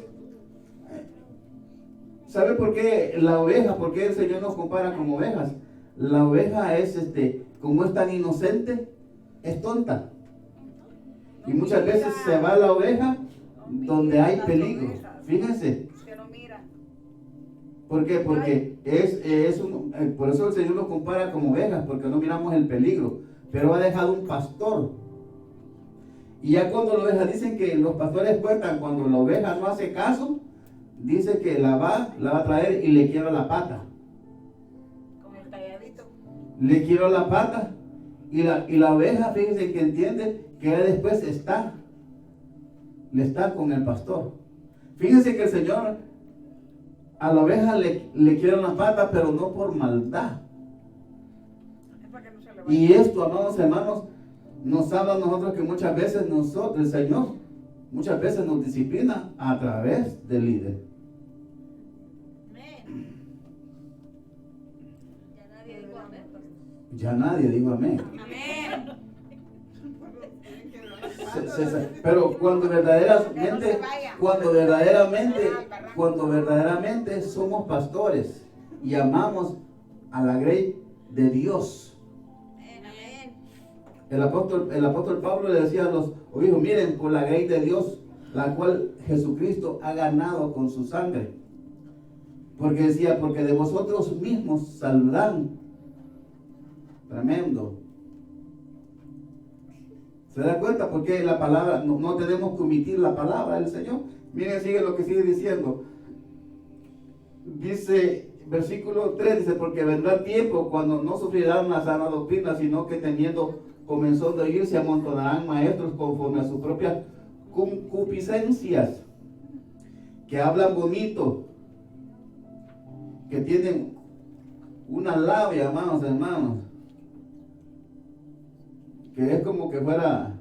Speaker 2: ¿saben por qué la oveja? ¿Por qué el Señor nos compara como ovejas? La oveja es, como es tan inocente, es tonta. Y muchas veces se va la oveja donde hay peligro. Fíjense. ¿Por qué? Porque por eso el Señor nos compara como ovejas, porque no miramos el peligro. Pero ha dejado un pastor. Y ya cuando la oveja, dicen que los pastores cuentan, cuando la oveja no hace caso, dice que la va a traer y le quiebra la pata.
Speaker 4: Con el calladito.
Speaker 2: Le quiebra la pata. Y la oveja, fíjense que entiende que ya después está con el pastor. Fíjense que el Señor a la oveja le quiebra la pata, pero no por maldad.
Speaker 4: Es para que no se le vaya.
Speaker 2: Y esto, amados hermanos, nos habla a nosotros que muchas veces el Señor, muchas veces nos disciplina a través del líder. Ya nadie dijo amén. Pero cuando verdaderamente somos pastores y amamos a la grey de Dios. El apóstol Pablo le decía a los obispos, miren, por la grey de Dios, la cual Jesucristo ha ganado con su sangre. Porque decía, porque de vosotros mismos saldrán. Tremendo. ¿Se da cuenta? Porque la palabra, no tenemos que omitir la palabra del Señor. Miren, sigue lo que sigue diciendo. Dice, versículo 3, dice, porque vendrá tiempo cuando no sufrirán la sana doctrina, sino que teniendo comenzó a oír, se amontonarán maestros conforme a sus propias concupiscencias, que hablan bonito, que tienen una labia, hermanos, que es como que fuera,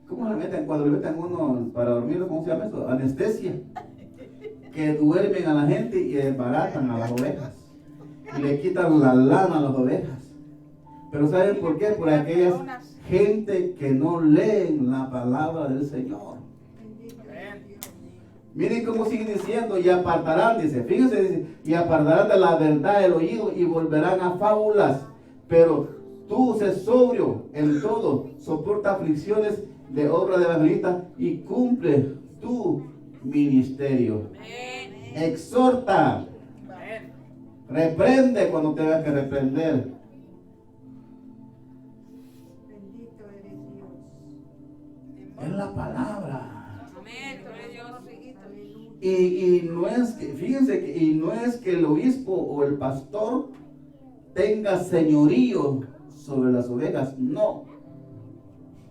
Speaker 2: ¿cómo le meten? Cuando le meten uno para dormir, ¿cómo se llama eso? Anestesia. Que duermen a la gente y desbaratan a las ovejas. Y le quitan la lana a las ovejas. Pero ¿saben por qué? Por aquellas gente que no leen la palabra del Señor. Miren cómo sigue diciendo, y apartarán, dice, fíjense, dice, y apartarán de la verdad el oído y volverán a fábulas. Pero tú sé sobrio en todo, soporta aflicciones de obra de evangelista y cumple tu ministerio. Exhorta, reprende cuando tengas que reprender.
Speaker 5: Bendito eres Dios.
Speaker 2: Es la palabra.
Speaker 3: Amén, gloria a Dios.
Speaker 5: Aleluya.
Speaker 2: Y no es que, fíjense, y no es que el obispo o el pastor tenga señorío sobre las ovejas, no.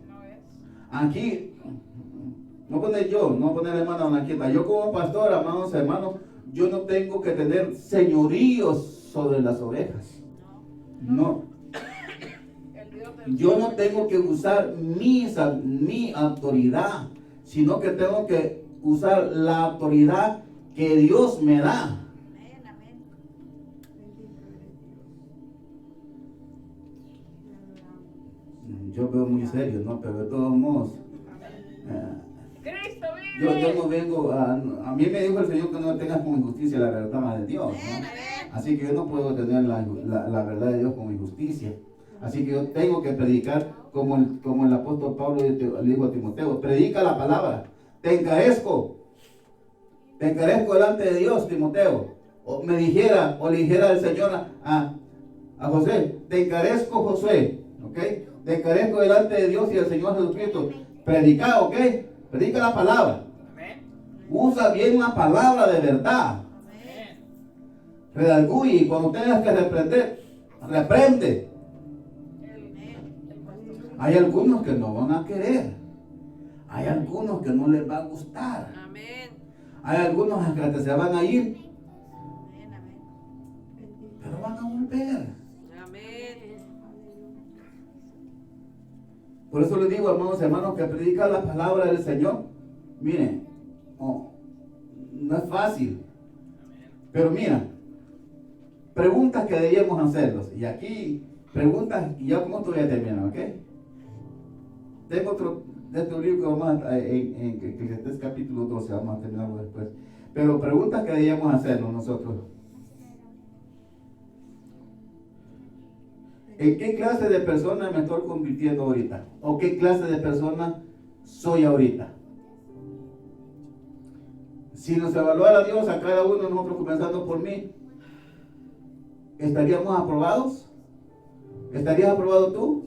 Speaker 4: No es.
Speaker 2: Aquí, no poner yo, no poner la hermana Blanquita, yo como pastor, amados hermanos, yo no tengo que tener señorío sobre las ovejas, no.
Speaker 4: El Dios del
Speaker 2: Yo
Speaker 4: cielo
Speaker 2: no tengo que usar mi autoridad, sino que tengo que usar la autoridad que Dios me da.
Speaker 3: Amén, amén.
Speaker 5: Bendito eres Dios. Te adoramos.
Speaker 2: Yo veo muy serio, ¿no? Pero de todos modos,
Speaker 4: Cristo
Speaker 2: yo
Speaker 4: vive.
Speaker 2: no vengo a mí me dijo el Señor que no tengas como injusticia la verdad de Dios,
Speaker 3: Amén,
Speaker 2: ¿no?
Speaker 3: amén.
Speaker 2: Así que yo no puedo tener la verdad de Dios como injusticia. Así que yo tengo que predicar como el apóstol Pablo le dijo a Timoteo, predica la palabra, te encarezco delante de Dios, Timoteo. O me dijera, o le dijera el Señor a José, te encarezco, Josué, ¿ok? Te encarezco delante de Dios y del Señor Jesucristo. Predica, ¿ok? Predica la palabra.
Speaker 4: Amén.
Speaker 2: Usa bien la palabra de verdad.
Speaker 4: Amén.
Speaker 2: Redarguye, y cuando tengas que reprender, reprende.
Speaker 4: El pastor.
Speaker 2: Hay algunos que no van a querer. Hay algunos que no les va a gustar.
Speaker 3: Amén.
Speaker 2: Hay algunos que se van a ir,
Speaker 3: Amén, amén.
Speaker 5: Bendito
Speaker 2: pero van a volver.
Speaker 3: Amén.
Speaker 2: Por eso les digo, hermanos, que predica la palabra del Señor. Miren, no es fácil. Pero mira, preguntas que deberíamos hacerlos. Y aquí, preguntas, y ya como esto voy a terminar, ¿ok? Tengo otro de este libro que vamos a, que este es capítulo 12, vamos a terminarlo después. Pero preguntas que deberíamos hacernos nosotros. ¿En qué clase de persona me estoy convirtiendo ahorita? ¿O qué clase de persona soy ahorita? Si nos evaluara Dios a cada uno de nosotros, comenzando por mí, ¿estaríamos aprobados? ¿Estarías aprobado tú?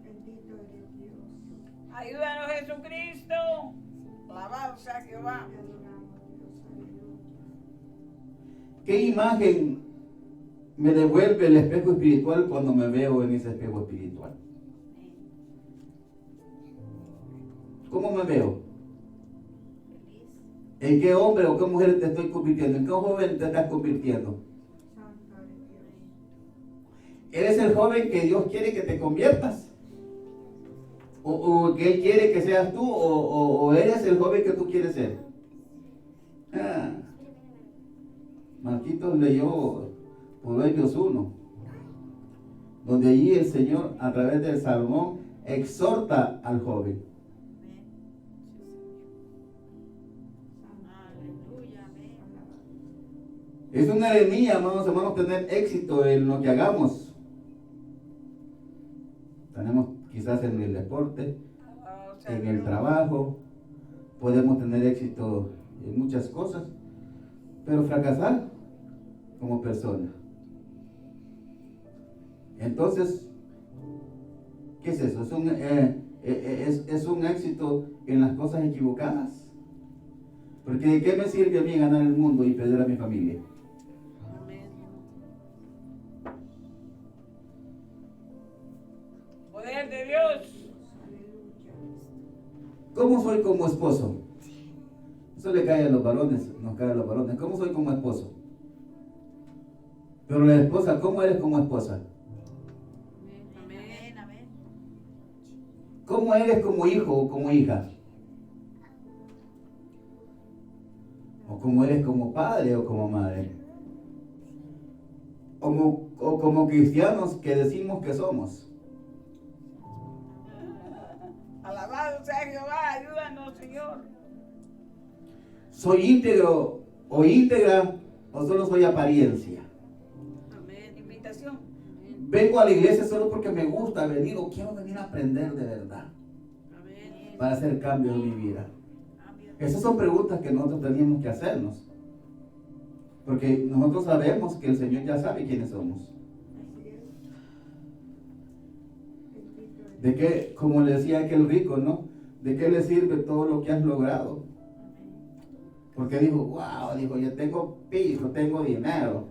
Speaker 5: Bendito eres Dios.
Speaker 4: Ayúdanos, Jesucristo. Alabado sea Jehová.
Speaker 5: Te adoramos, Dios. Aleluya.
Speaker 2: ¿Qué imagen me devuelve el espejo espiritual cuando me veo en ese espejo espiritual? ¿Cómo me veo?
Speaker 3: Feliz.
Speaker 2: ¿En qué hombre o qué mujer te estoy convirtiendo? ¿En qué joven te estás convirtiendo?
Speaker 5: Santo eres Dios.
Speaker 2: ¿Eres el joven que Dios quiere que te conviertas? ¿O que Él quiere que seas tú? ¿O eres el joven que tú quieres ser? Marquitos leyó Proverbios 1, donde allí el Señor, a través del Salomón, exhorta al joven.
Speaker 3: Aleluya, amén.
Speaker 2: Es una alegría, hermanos, tener éxito en lo que hagamos. Tenemos quizás en el deporte,
Speaker 4: Alabado sea
Speaker 2: en el
Speaker 4: Dios.
Speaker 2: trabajo, podemos tener éxito en muchas cosas, pero fracasar como persona. Entonces, ¿qué es eso? Es un éxito en las cosas equivocadas. Porque ¿de qué me sirve a mí ganar el mundo y perder a mi familia?
Speaker 3: Amén.
Speaker 4: Poder de Dios.
Speaker 5: Aleluya.
Speaker 2: ¿Cómo soy como esposo? Eso le cae a los varones, nos cae a los varones. ¿Cómo soy como esposo? Pero la esposa, ¿cómo eres como esposa?
Speaker 3: Amén, amén.
Speaker 2: ¿Cómo eres como hijo o como hija? ¿O cómo eres como padre o como madre? O como cristianos que decimos que somos.
Speaker 4: Alabado sea Jehová. Ayúdanos, Señor.
Speaker 2: ¿Soy íntegro o íntegra o solo soy apariencia?
Speaker 3: Amén.
Speaker 4: Invitación.
Speaker 2: Vengo a la iglesia solo porque me gusta venir o quiero venir a aprender de verdad
Speaker 3: Amén.
Speaker 2: para hacer cambios en mi vida.
Speaker 3: Amén.
Speaker 2: Esas son preguntas que nosotros tenemos que hacernos. Porque nosotros sabemos que el Señor ya sabe quiénes somos.
Speaker 5: Así es. Bendito eres
Speaker 2: De que, como le decía aquel rico, ¿no? ¿De qué le sirve todo lo que has logrado? Porque dijo, wow, dijo, yo tengo piso, tengo dinero.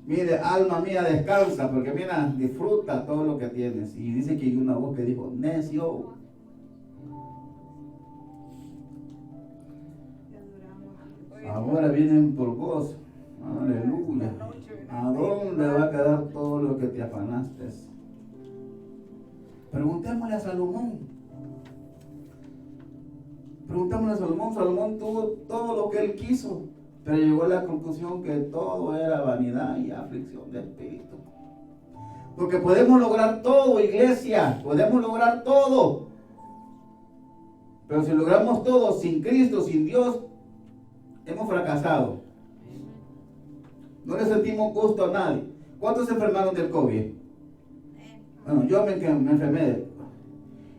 Speaker 2: Mire, alma mía, descansa, porque mira, disfruta todo lo que tienes. Y dice que hay una voz que dijo, necio. Ahora vienen por vos. Aleluya. ¿A dónde va a quedar todo lo que te afanaste? Preguntémosle a Salomón. Preguntémosle a Salomón. Salomón tuvo todo lo que él quiso, pero llegó a la conclusión que todo era vanidad y aflicción de espíritu. Porque podemos lograr todo, iglesia. Podemos lograr todo. Pero si logramos todo sin Cristo, sin Dios, hemos fracasado. No le sentimos gusto a nadie. ¿Cuántos se enfermaron del COVID? Bueno, yo me enfermé.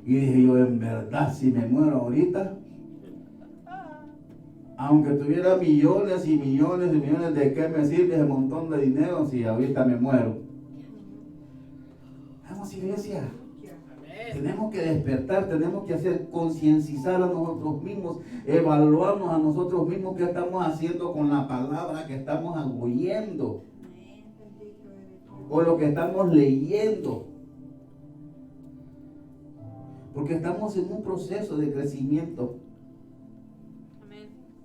Speaker 2: Y dije yo, en verdad, si me muero ahorita, aunque tuviera millones y millones y millones, ¿de qué me sirve ese montón de dinero si ahorita me muero? Vamos, iglesia. Tenemos que despertar, tenemos que hacer concienciar a nosotros mismos, evaluarnos a nosotros mismos qué estamos haciendo con la palabra que estamos oyendo o lo que estamos leyendo. Porque estamos en un proceso de crecimiento.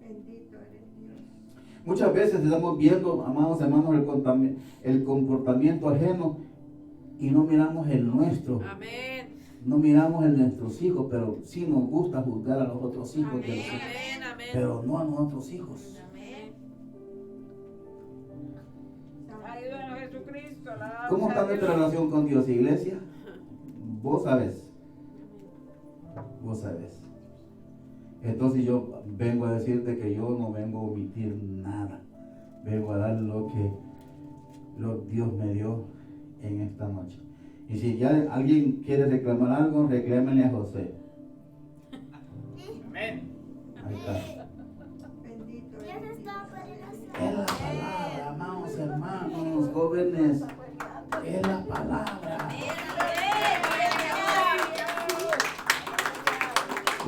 Speaker 5: Bendito eres Dios.
Speaker 2: Muchas veces estamos viendo, amados hermanos, el comportamiento ajeno y no miramos el nuestro.
Speaker 3: Amén.
Speaker 2: No miramos el de nuestros hijos, pero sí nos gusta juzgar a los otros hijos, de los hijos,
Speaker 3: Amén. Amén.
Speaker 2: pero no a nuestros hijos.
Speaker 3: Amén.
Speaker 4: Ayúdanos, Jesucristo. Alabado
Speaker 2: ¿Cómo
Speaker 4: sea
Speaker 2: está nuestra
Speaker 4: Dios.
Speaker 2: relación con Dios, iglesia? Vos sabés. Vos sabés. Entonces yo vengo a decirte que yo no vengo a omitir nada. Vengo a dar lo que Dios me dio en esta noche. Y si ya alguien quiere reclamar algo, reclámenle a José.
Speaker 1: Amén.
Speaker 2: Ahí está.
Speaker 5: Bendito eres Dios.
Speaker 2: Es la palabra, amados hermanos, jóvenes. Es la palabra.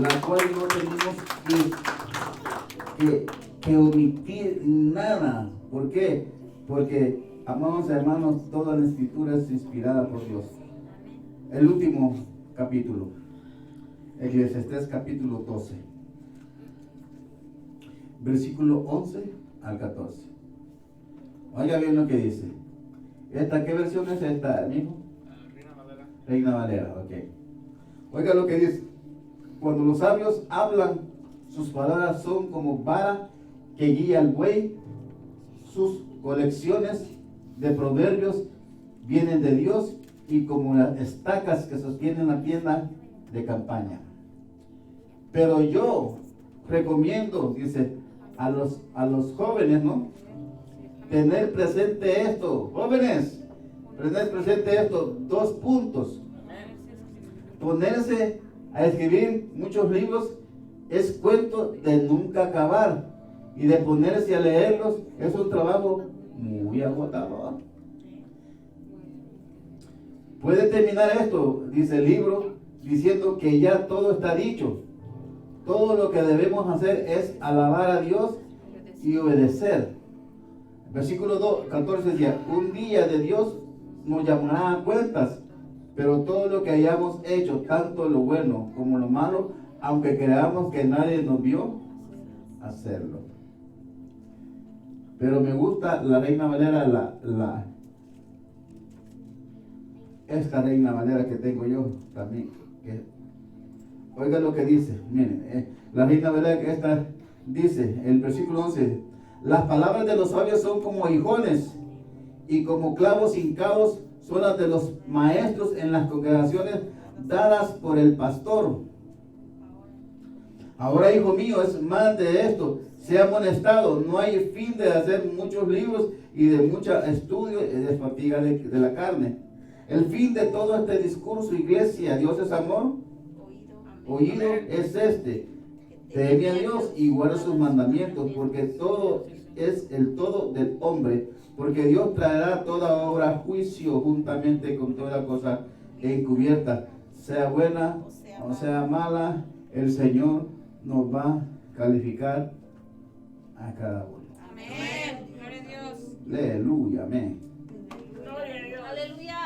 Speaker 2: La cual no tenemos que omitir nada. ¿Por qué? Porque, amados hermanos, toda la escritura es inspirada por Dios. El último capítulo, Eclesiastés capítulo 12, versículo 11 al 14. Oiga bien lo que dice. ¿Qué versión es esta, amigo?
Speaker 1: Reina Valera.
Speaker 2: Reina Valera, ok. Oiga lo que dice. Cuando los sabios hablan, sus palabras son como vara que guía al buey. Sus colecciones de proverbios vienen de Dios y como las estacas que sostienen la tienda de campaña. Pero yo recomiendo, dice, a los jóvenes, ¿no? Tener presente esto. Jóvenes, tener presente esto. 2 puntos. Ponerse a escribir muchos libros es cuento de nunca acabar. Y de ponerse a leerlos es un trabajo muy agotador. Puede terminar esto, dice el libro, diciendo que ya todo está dicho. Todo lo que debemos hacer es alabar a Dios y obedecer. Versículo 14 decía, un día de Dios nos llamará a cuentas, pero todo lo que hayamos hecho, tanto lo bueno como lo malo, aunque creamos que nadie nos vio, hacerlo. Pero me gusta la Reina Valera, esta Reina Valera que tengo yo también. Oiga lo que dice, miren, la Reina Valera que esta dice, el versículo 11, las palabras de los sabios son como aguijones y como clavos hincados son las de los maestros en las congregaciones dadas por el pastor. Ahora, hijo mío, es más de esto, sea amonestado, no hay fin de hacer muchos libros y de mucho estudio y de fatiga de la carne. El fin de todo este discurso, iglesia, Dios es amor, oído es este, teme a Dios y guarda sus mandamientos, porque todo es el todo del hombre, porque Dios traerá toda obra a juicio juntamente con toda cosa encubierta, sea buena o sea mala, el Señor nos va a calificar a cada uno.
Speaker 4: Amén. Gloria a Dios.
Speaker 2: Aleluya, amén.
Speaker 4: Gloria a Dios.
Speaker 3: Aleluya.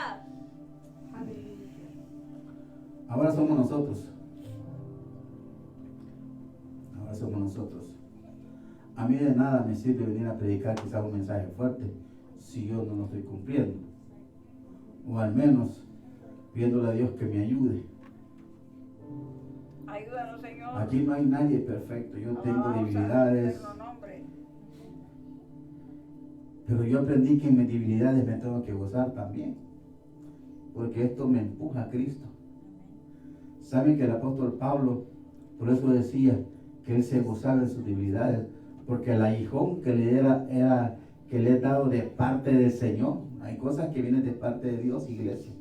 Speaker 2: Ahora somos nosotros. Ahora somos nosotros. A mí de nada me sirve venir a predicar quizás un mensaje fuerte si yo no lo estoy cumpliendo. O al menos pidiéndole a Dios que me ayude.
Speaker 4: Ayúdanos, Señor.
Speaker 2: Aquí no hay nadie perfecto. Yo tengo
Speaker 4: Alabamos a
Speaker 2: debilidades.
Speaker 4: tu eterno nombre.
Speaker 2: Pero yo aprendí que en mis debilidades me tengo que gozar también. Porque esto me empuja a Cristo. Saben que el apóstol Pablo, por eso decía que él se gozaba en sus debilidades. Porque el aguijón que le era que le he dado de parte del Señor. Hay cosas que vienen de parte de Dios, iglesia.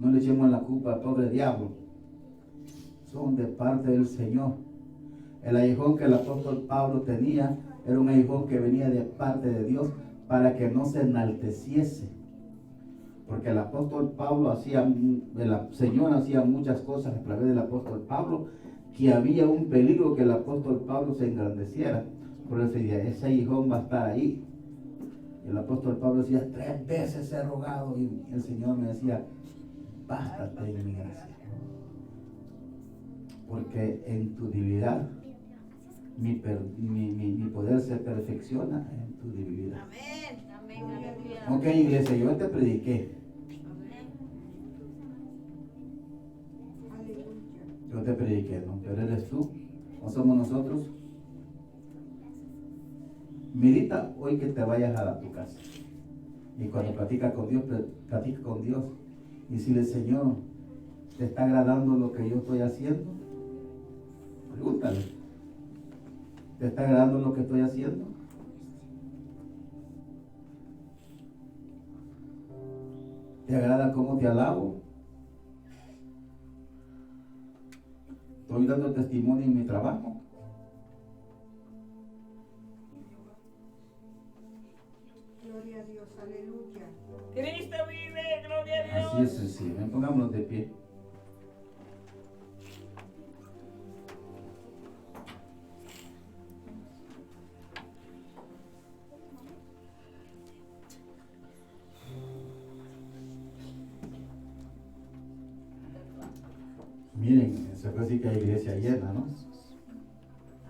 Speaker 2: No le echemos la culpa al pobre diablo. Son de parte del Señor. El aguijón que el apóstol Pablo tenía era un aguijón que venía de parte de Dios para que no se enalteciese. Porque el apóstol Pablo el Señor hacía muchas cosas a través del apóstol Pablo, que había un peligro que el apóstol Pablo se engrandeciera. Por eso decía, ese aguijón va a estar ahí. Y el apóstol Pablo decía, 3 veces he rogado, y el Señor me decía, bástate en mi gracia. Porque en tu debilidad mi poder se perfecciona en tu debilidad.
Speaker 3: Amén. Amén. Aleluya.
Speaker 2: Ok, iglesia, yo te prediqué. Yo te prediqué, ¿no? Pero eres tú, o somos nosotros. Medita hoy que te vayas a tu casa. Y cuando platica con Dios, platica con Dios. Y si el Señor te está agradando lo que yo estoy haciendo, pregúntale. ¿Te está agradando lo que estoy haciendo? ¿Te agrada cómo te alabo? ¿Estoy dando testimonio en mi trabajo?
Speaker 5: Gloria a Dios, aleluya.
Speaker 4: Cristo vive, gloria a Dios.
Speaker 2: Así es sencillo. Pongámonos de pie. Miren, se puede decir que hay iglesia llena, ¿no?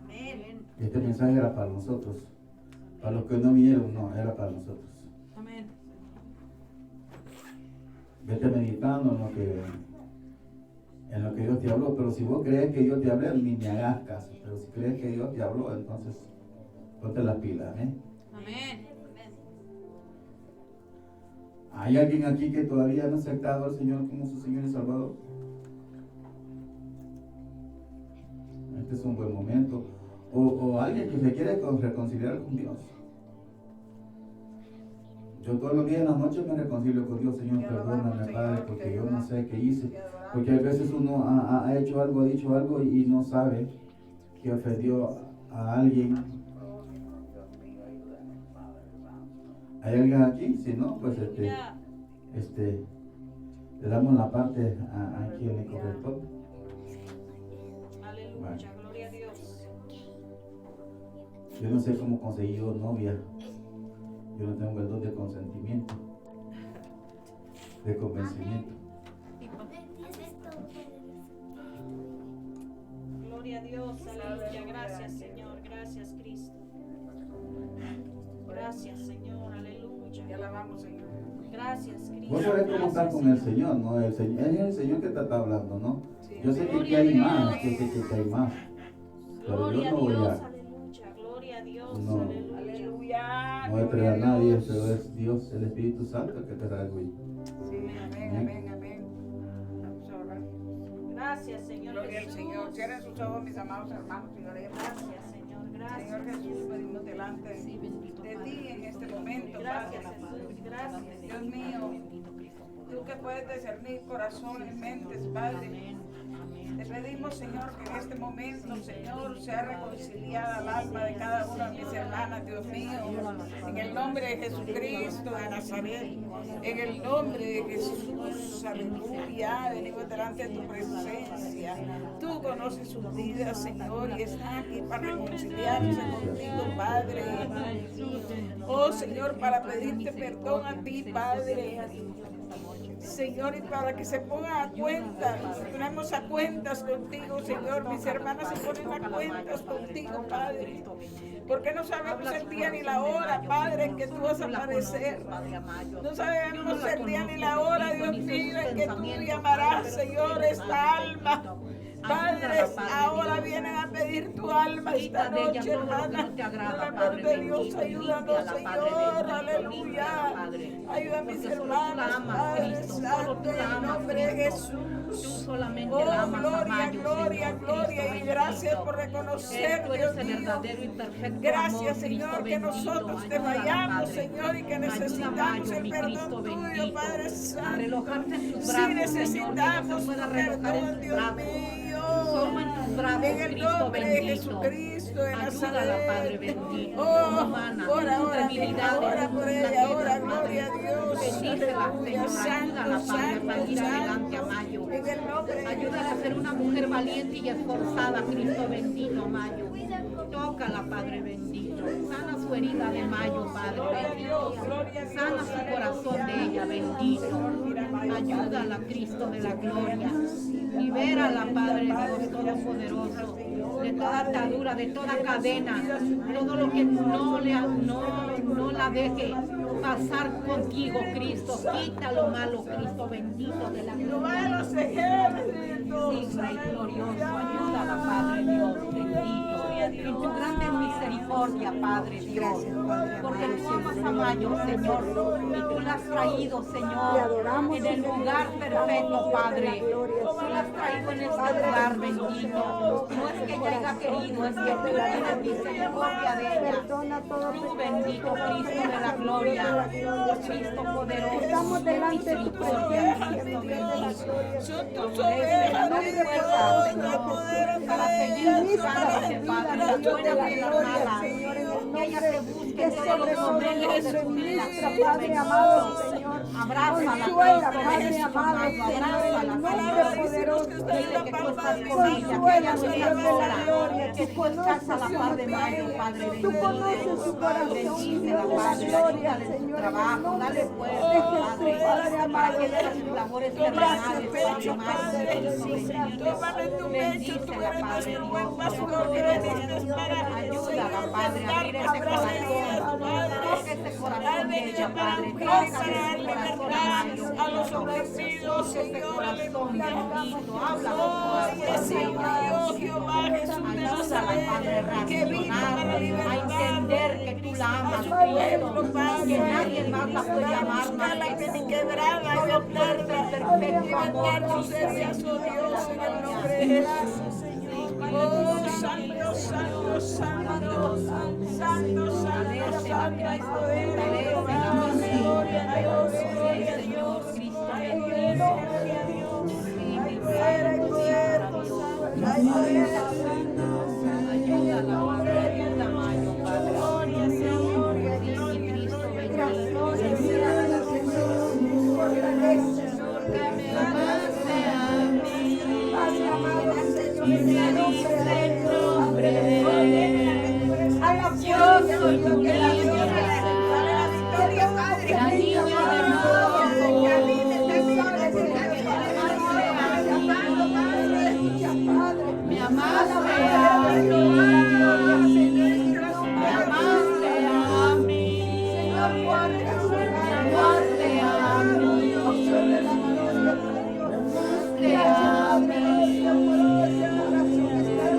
Speaker 3: Amén.
Speaker 2: Este mensaje era para nosotros. Para los que no vinieron, no, era para nosotros.
Speaker 3: Amén.
Speaker 2: Vete meditando en lo que Dios te habló. Pero si vos crees que Dios te habló, ni me hagas caso. Pero si crees que Dios te habló, entonces ponte las pilas, ¿eh?
Speaker 3: Amén.
Speaker 2: ¿Hay alguien aquí que todavía no ha aceptado al Señor como su Señor y Salvador? Este es un buen momento. O alguien que se quiere reconciliar con Dios. Yo todos los días en la noche me reconcilio con Dios. Señor, perdóname, Padre, porque yo no sé qué hice. Porque a veces uno ha hecho algo, ha dicho algo y no sabe que ofendió a alguien. ¿Hay alguien aquí? Si no, pues le damos la parte a quien le corresponde.
Speaker 3: Aleluya.
Speaker 2: Bueno.
Speaker 3: Gloria a Dios.
Speaker 2: Yo no sé cómo conseguí yo novia. Yo no tengo el don de consentimiento, de convencimiento.
Speaker 3: Gloria a Dios. Aleluya. Gracias, Señor. Gracias, Cristo. Gracias, Señor. Aleluya.
Speaker 4: Te alabamos, Señor.
Speaker 3: Gracias, Cristo.
Speaker 2: Vos sabés cómo estar
Speaker 3: Gracias,
Speaker 2: con el
Speaker 3: Señor.
Speaker 2: Señor, ¿no? Es el Señor que te está hablando, ¿no?
Speaker 4: Sí.
Speaker 2: Yo sé que aquí
Speaker 3: Gloria
Speaker 2: hay
Speaker 3: a Dios.
Speaker 2: más, yo sé que hay más. Pero
Speaker 3: Gloria
Speaker 2: yo
Speaker 3: a
Speaker 2: no voy
Speaker 3: Dios.
Speaker 2: a,
Speaker 3: Aleluya. Gloria a Dios.
Speaker 2: No.
Speaker 3: Aleluya.
Speaker 4: Aleluya.
Speaker 2: no voy a
Speaker 4: gloria
Speaker 2: traer a nadie,
Speaker 4: Dios.
Speaker 2: pero es Dios, el Espíritu Santo, que te trae hoy.
Speaker 4: Sí, amén, amén, amén. Vamos a orar.
Speaker 3: Gracias, Señor
Speaker 4: Gloria al
Speaker 3: Jesús.
Speaker 4: Señor. Cierren sus ojos, mis amados hermanos, y oremos.
Speaker 3: Gracias, Señor. Gracias.
Speaker 4: Señor Jesús, venimos delante de ti en este momento,
Speaker 3: Gracias,
Speaker 4: Padre.
Speaker 3: Jesús. Gracias.
Speaker 4: Dios mío, tú que puedes discernir corazones, mentes, Padre. Te pedimos, Señor, que en este momento, Señor, sea reconciliada el alma de cada una de mis hermanas, Dios mío. En el nombre de Jesucristo de Nazaret, en el nombre de Jesús, aleluya, venimos delante de tu presencia. Tú conoces sus vidas, Señor, y están aquí para reconciliarse contigo, Padre. Oh, Señor, para pedirte perdón a ti, Padre. Señor, y para que se pongan a cuentas, ponemos a cuentas contigo, Señor. Mis hermanas se ponen a cuentas contigo, Padre, porque no sabemos el día ni la hora, Padre, en que tú vas a aparecer. No sabemos el día ni la hora, Dios mío, en que tú llamarás, Señor, esta alma. Padre, ahora vienen a pedir tu alma esta noche, hermana. Por el amor de Dios, ayúdanos, Señor, aleluya. Ayuda a mis hermanos, Padre Santo, en el nombre de Jesús. Oh, gloria, gloria, gloria, y gracias por reconocer, Dios mío. Gracias, Señor, que nosotros te vayamos, Señor, y que necesitamos el perdón tuyo, Padre Santo. Sí necesitamos tu perdón, Dios mío. En el nombre de Jesucristo de Nazaret. Oh, ora por ella, ora, gloria a Dios. Aleluya, santo, santo, santo. En el nombre de
Speaker 6: Ayúdala a ser una mujer valiente y esforzada, Cristo bendito, Mayo. Tócala, Padre bendito. Sana su herida de Mayo, Padre bendito. Sana su corazón de ella, bendito. Ayúdala, Cristo de la gloria. Libérala, Padre Dios Todopoderoso, de toda atadura, de toda cadena, todo lo que no la deje pasar contigo, Cristo. Quita lo malo, Cristo bendito de la gloria. Sí, Rey glorioso, ayúdala, Padre Dios bendito. En tu grande misericordia, Padre Dios, porque tú amas a Mayo, Señor, y tú la has traído, Señor, en el lugar perfecto, Padre. Tú la has traído en este lugar bendito. No es que ella haya querido, es que tú tienes misericordia de ella. Tú bendito Cristo de la gloria, Cristo poderoso.
Speaker 5: Estamos delante de tu presencia, mi Dios.
Speaker 4: son tus ovejas,
Speaker 6: Dale fuerza, Señor, para seguir buscándote, Padre, la buena de la nada. Que ella te busque en todos los momentos de su vida,
Speaker 5: Padre amado, Señor.
Speaker 6: Abrázala,
Speaker 5: Consuela,
Speaker 6: Cristo,
Speaker 5: Padre
Speaker 6: bendito,
Speaker 5: amado,
Speaker 6: Mayo,
Speaker 5: Señor,
Speaker 6: abrázala,
Speaker 5: en el nombre
Speaker 6: Señor.
Speaker 5: poderoso
Speaker 6: Dile que tú estás con ella, que ella
Speaker 5: Consuela,
Speaker 6: no
Speaker 5: Señor
Speaker 6: está
Speaker 5: de la
Speaker 6: sola,
Speaker 5: gloria,
Speaker 6: que tú estás a la par de Mayo, Padre
Speaker 5: Tú
Speaker 6: bendito.
Speaker 5: conoces su corazón,
Speaker 6: Bendícela,
Speaker 5: Dios de la
Speaker 6: Padre,
Speaker 5: gloria,
Speaker 6: ayúdale en su
Speaker 5: Señor, en el
Speaker 6: trabajo,
Speaker 5: nombre
Speaker 6: dale
Speaker 5: de
Speaker 6: fuerza,
Speaker 5: Jesús,
Speaker 6: Padre,
Speaker 5: Padre
Speaker 6: para
Speaker 5: amado,
Speaker 6: que haga sus labores terrenales, Padre, Mayo, Cristo bendito.
Speaker 4: tómala en tu pecho, tú
Speaker 6: Bendícela,
Speaker 4: eres
Speaker 6: Padre
Speaker 4: nuestro
Speaker 6: Dios,
Speaker 4: buen pastor que veniste para
Speaker 6: ayúdala, Padre, a abrir ese corazón, toca ese corazón de ella, Padre, toca ese corazón a Mayo,
Speaker 4: a los
Speaker 6: Cristo.
Speaker 4: oprimidos,
Speaker 6: Ese
Speaker 4: Señor,
Speaker 6: corazón bendito, habla a
Speaker 4: oh, y
Speaker 6: los
Speaker 4: decimos,
Speaker 6: corazones,
Speaker 4: Dios, Jehová, Jesús de
Speaker 6: ayúdala, Padre,
Speaker 4: Nazaret, que vino para
Speaker 6: a
Speaker 4: libertar
Speaker 6: entender que tú la amas,
Speaker 4: a su pueblo,
Speaker 6: Cristo,
Speaker 4: Padre,
Speaker 6: que nadie más la puede amar
Speaker 4: buscar la
Speaker 6: más que tú.
Speaker 4: quebrada y
Speaker 6: Solo tú eres el perfecto amor,
Speaker 4: libertar sus
Speaker 6: Cristo
Speaker 4: heridas, oh
Speaker 6: bendito.
Speaker 4: Dios, en el nombre de Jesús, Señor. Oh, santo, santo, santo, santo, santo, santo, y poderoso, gloria a Dios, gloria a Dios, ay, gloria a Dios, ay, poder, ay, poder, ay, poder,
Speaker 6: Ayúdala, Padre, ayuda, Mayo, Padre.
Speaker 4: gloria, Señor,
Speaker 6: Sí, Cristo bendito.
Speaker 4: gloria, Señor, por la gracia, Señor,
Speaker 6: Que me amaste a mí,
Speaker 4: Padre amado, Señor,
Speaker 6: y
Speaker 4: en
Speaker 6: me
Speaker 4: el
Speaker 6: diste el nombre.
Speaker 4: a la
Speaker 6: Yo
Speaker 4: fuerza,
Speaker 6: soy tu
Speaker 4: que la
Speaker 6: niña,
Speaker 4: dale la victoria, Padre,
Speaker 6: la niña de nuevo.
Speaker 4: que a mí me está
Speaker 6: Me amaste a mí, me amaste a mí, me amaste a mí, amaste a mí.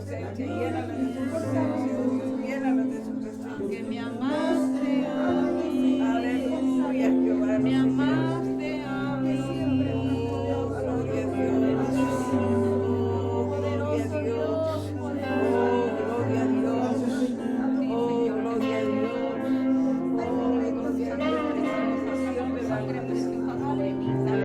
Speaker 4: presencia, llénala de tu presencia, llénala de su presencia.
Speaker 6: Que me amaste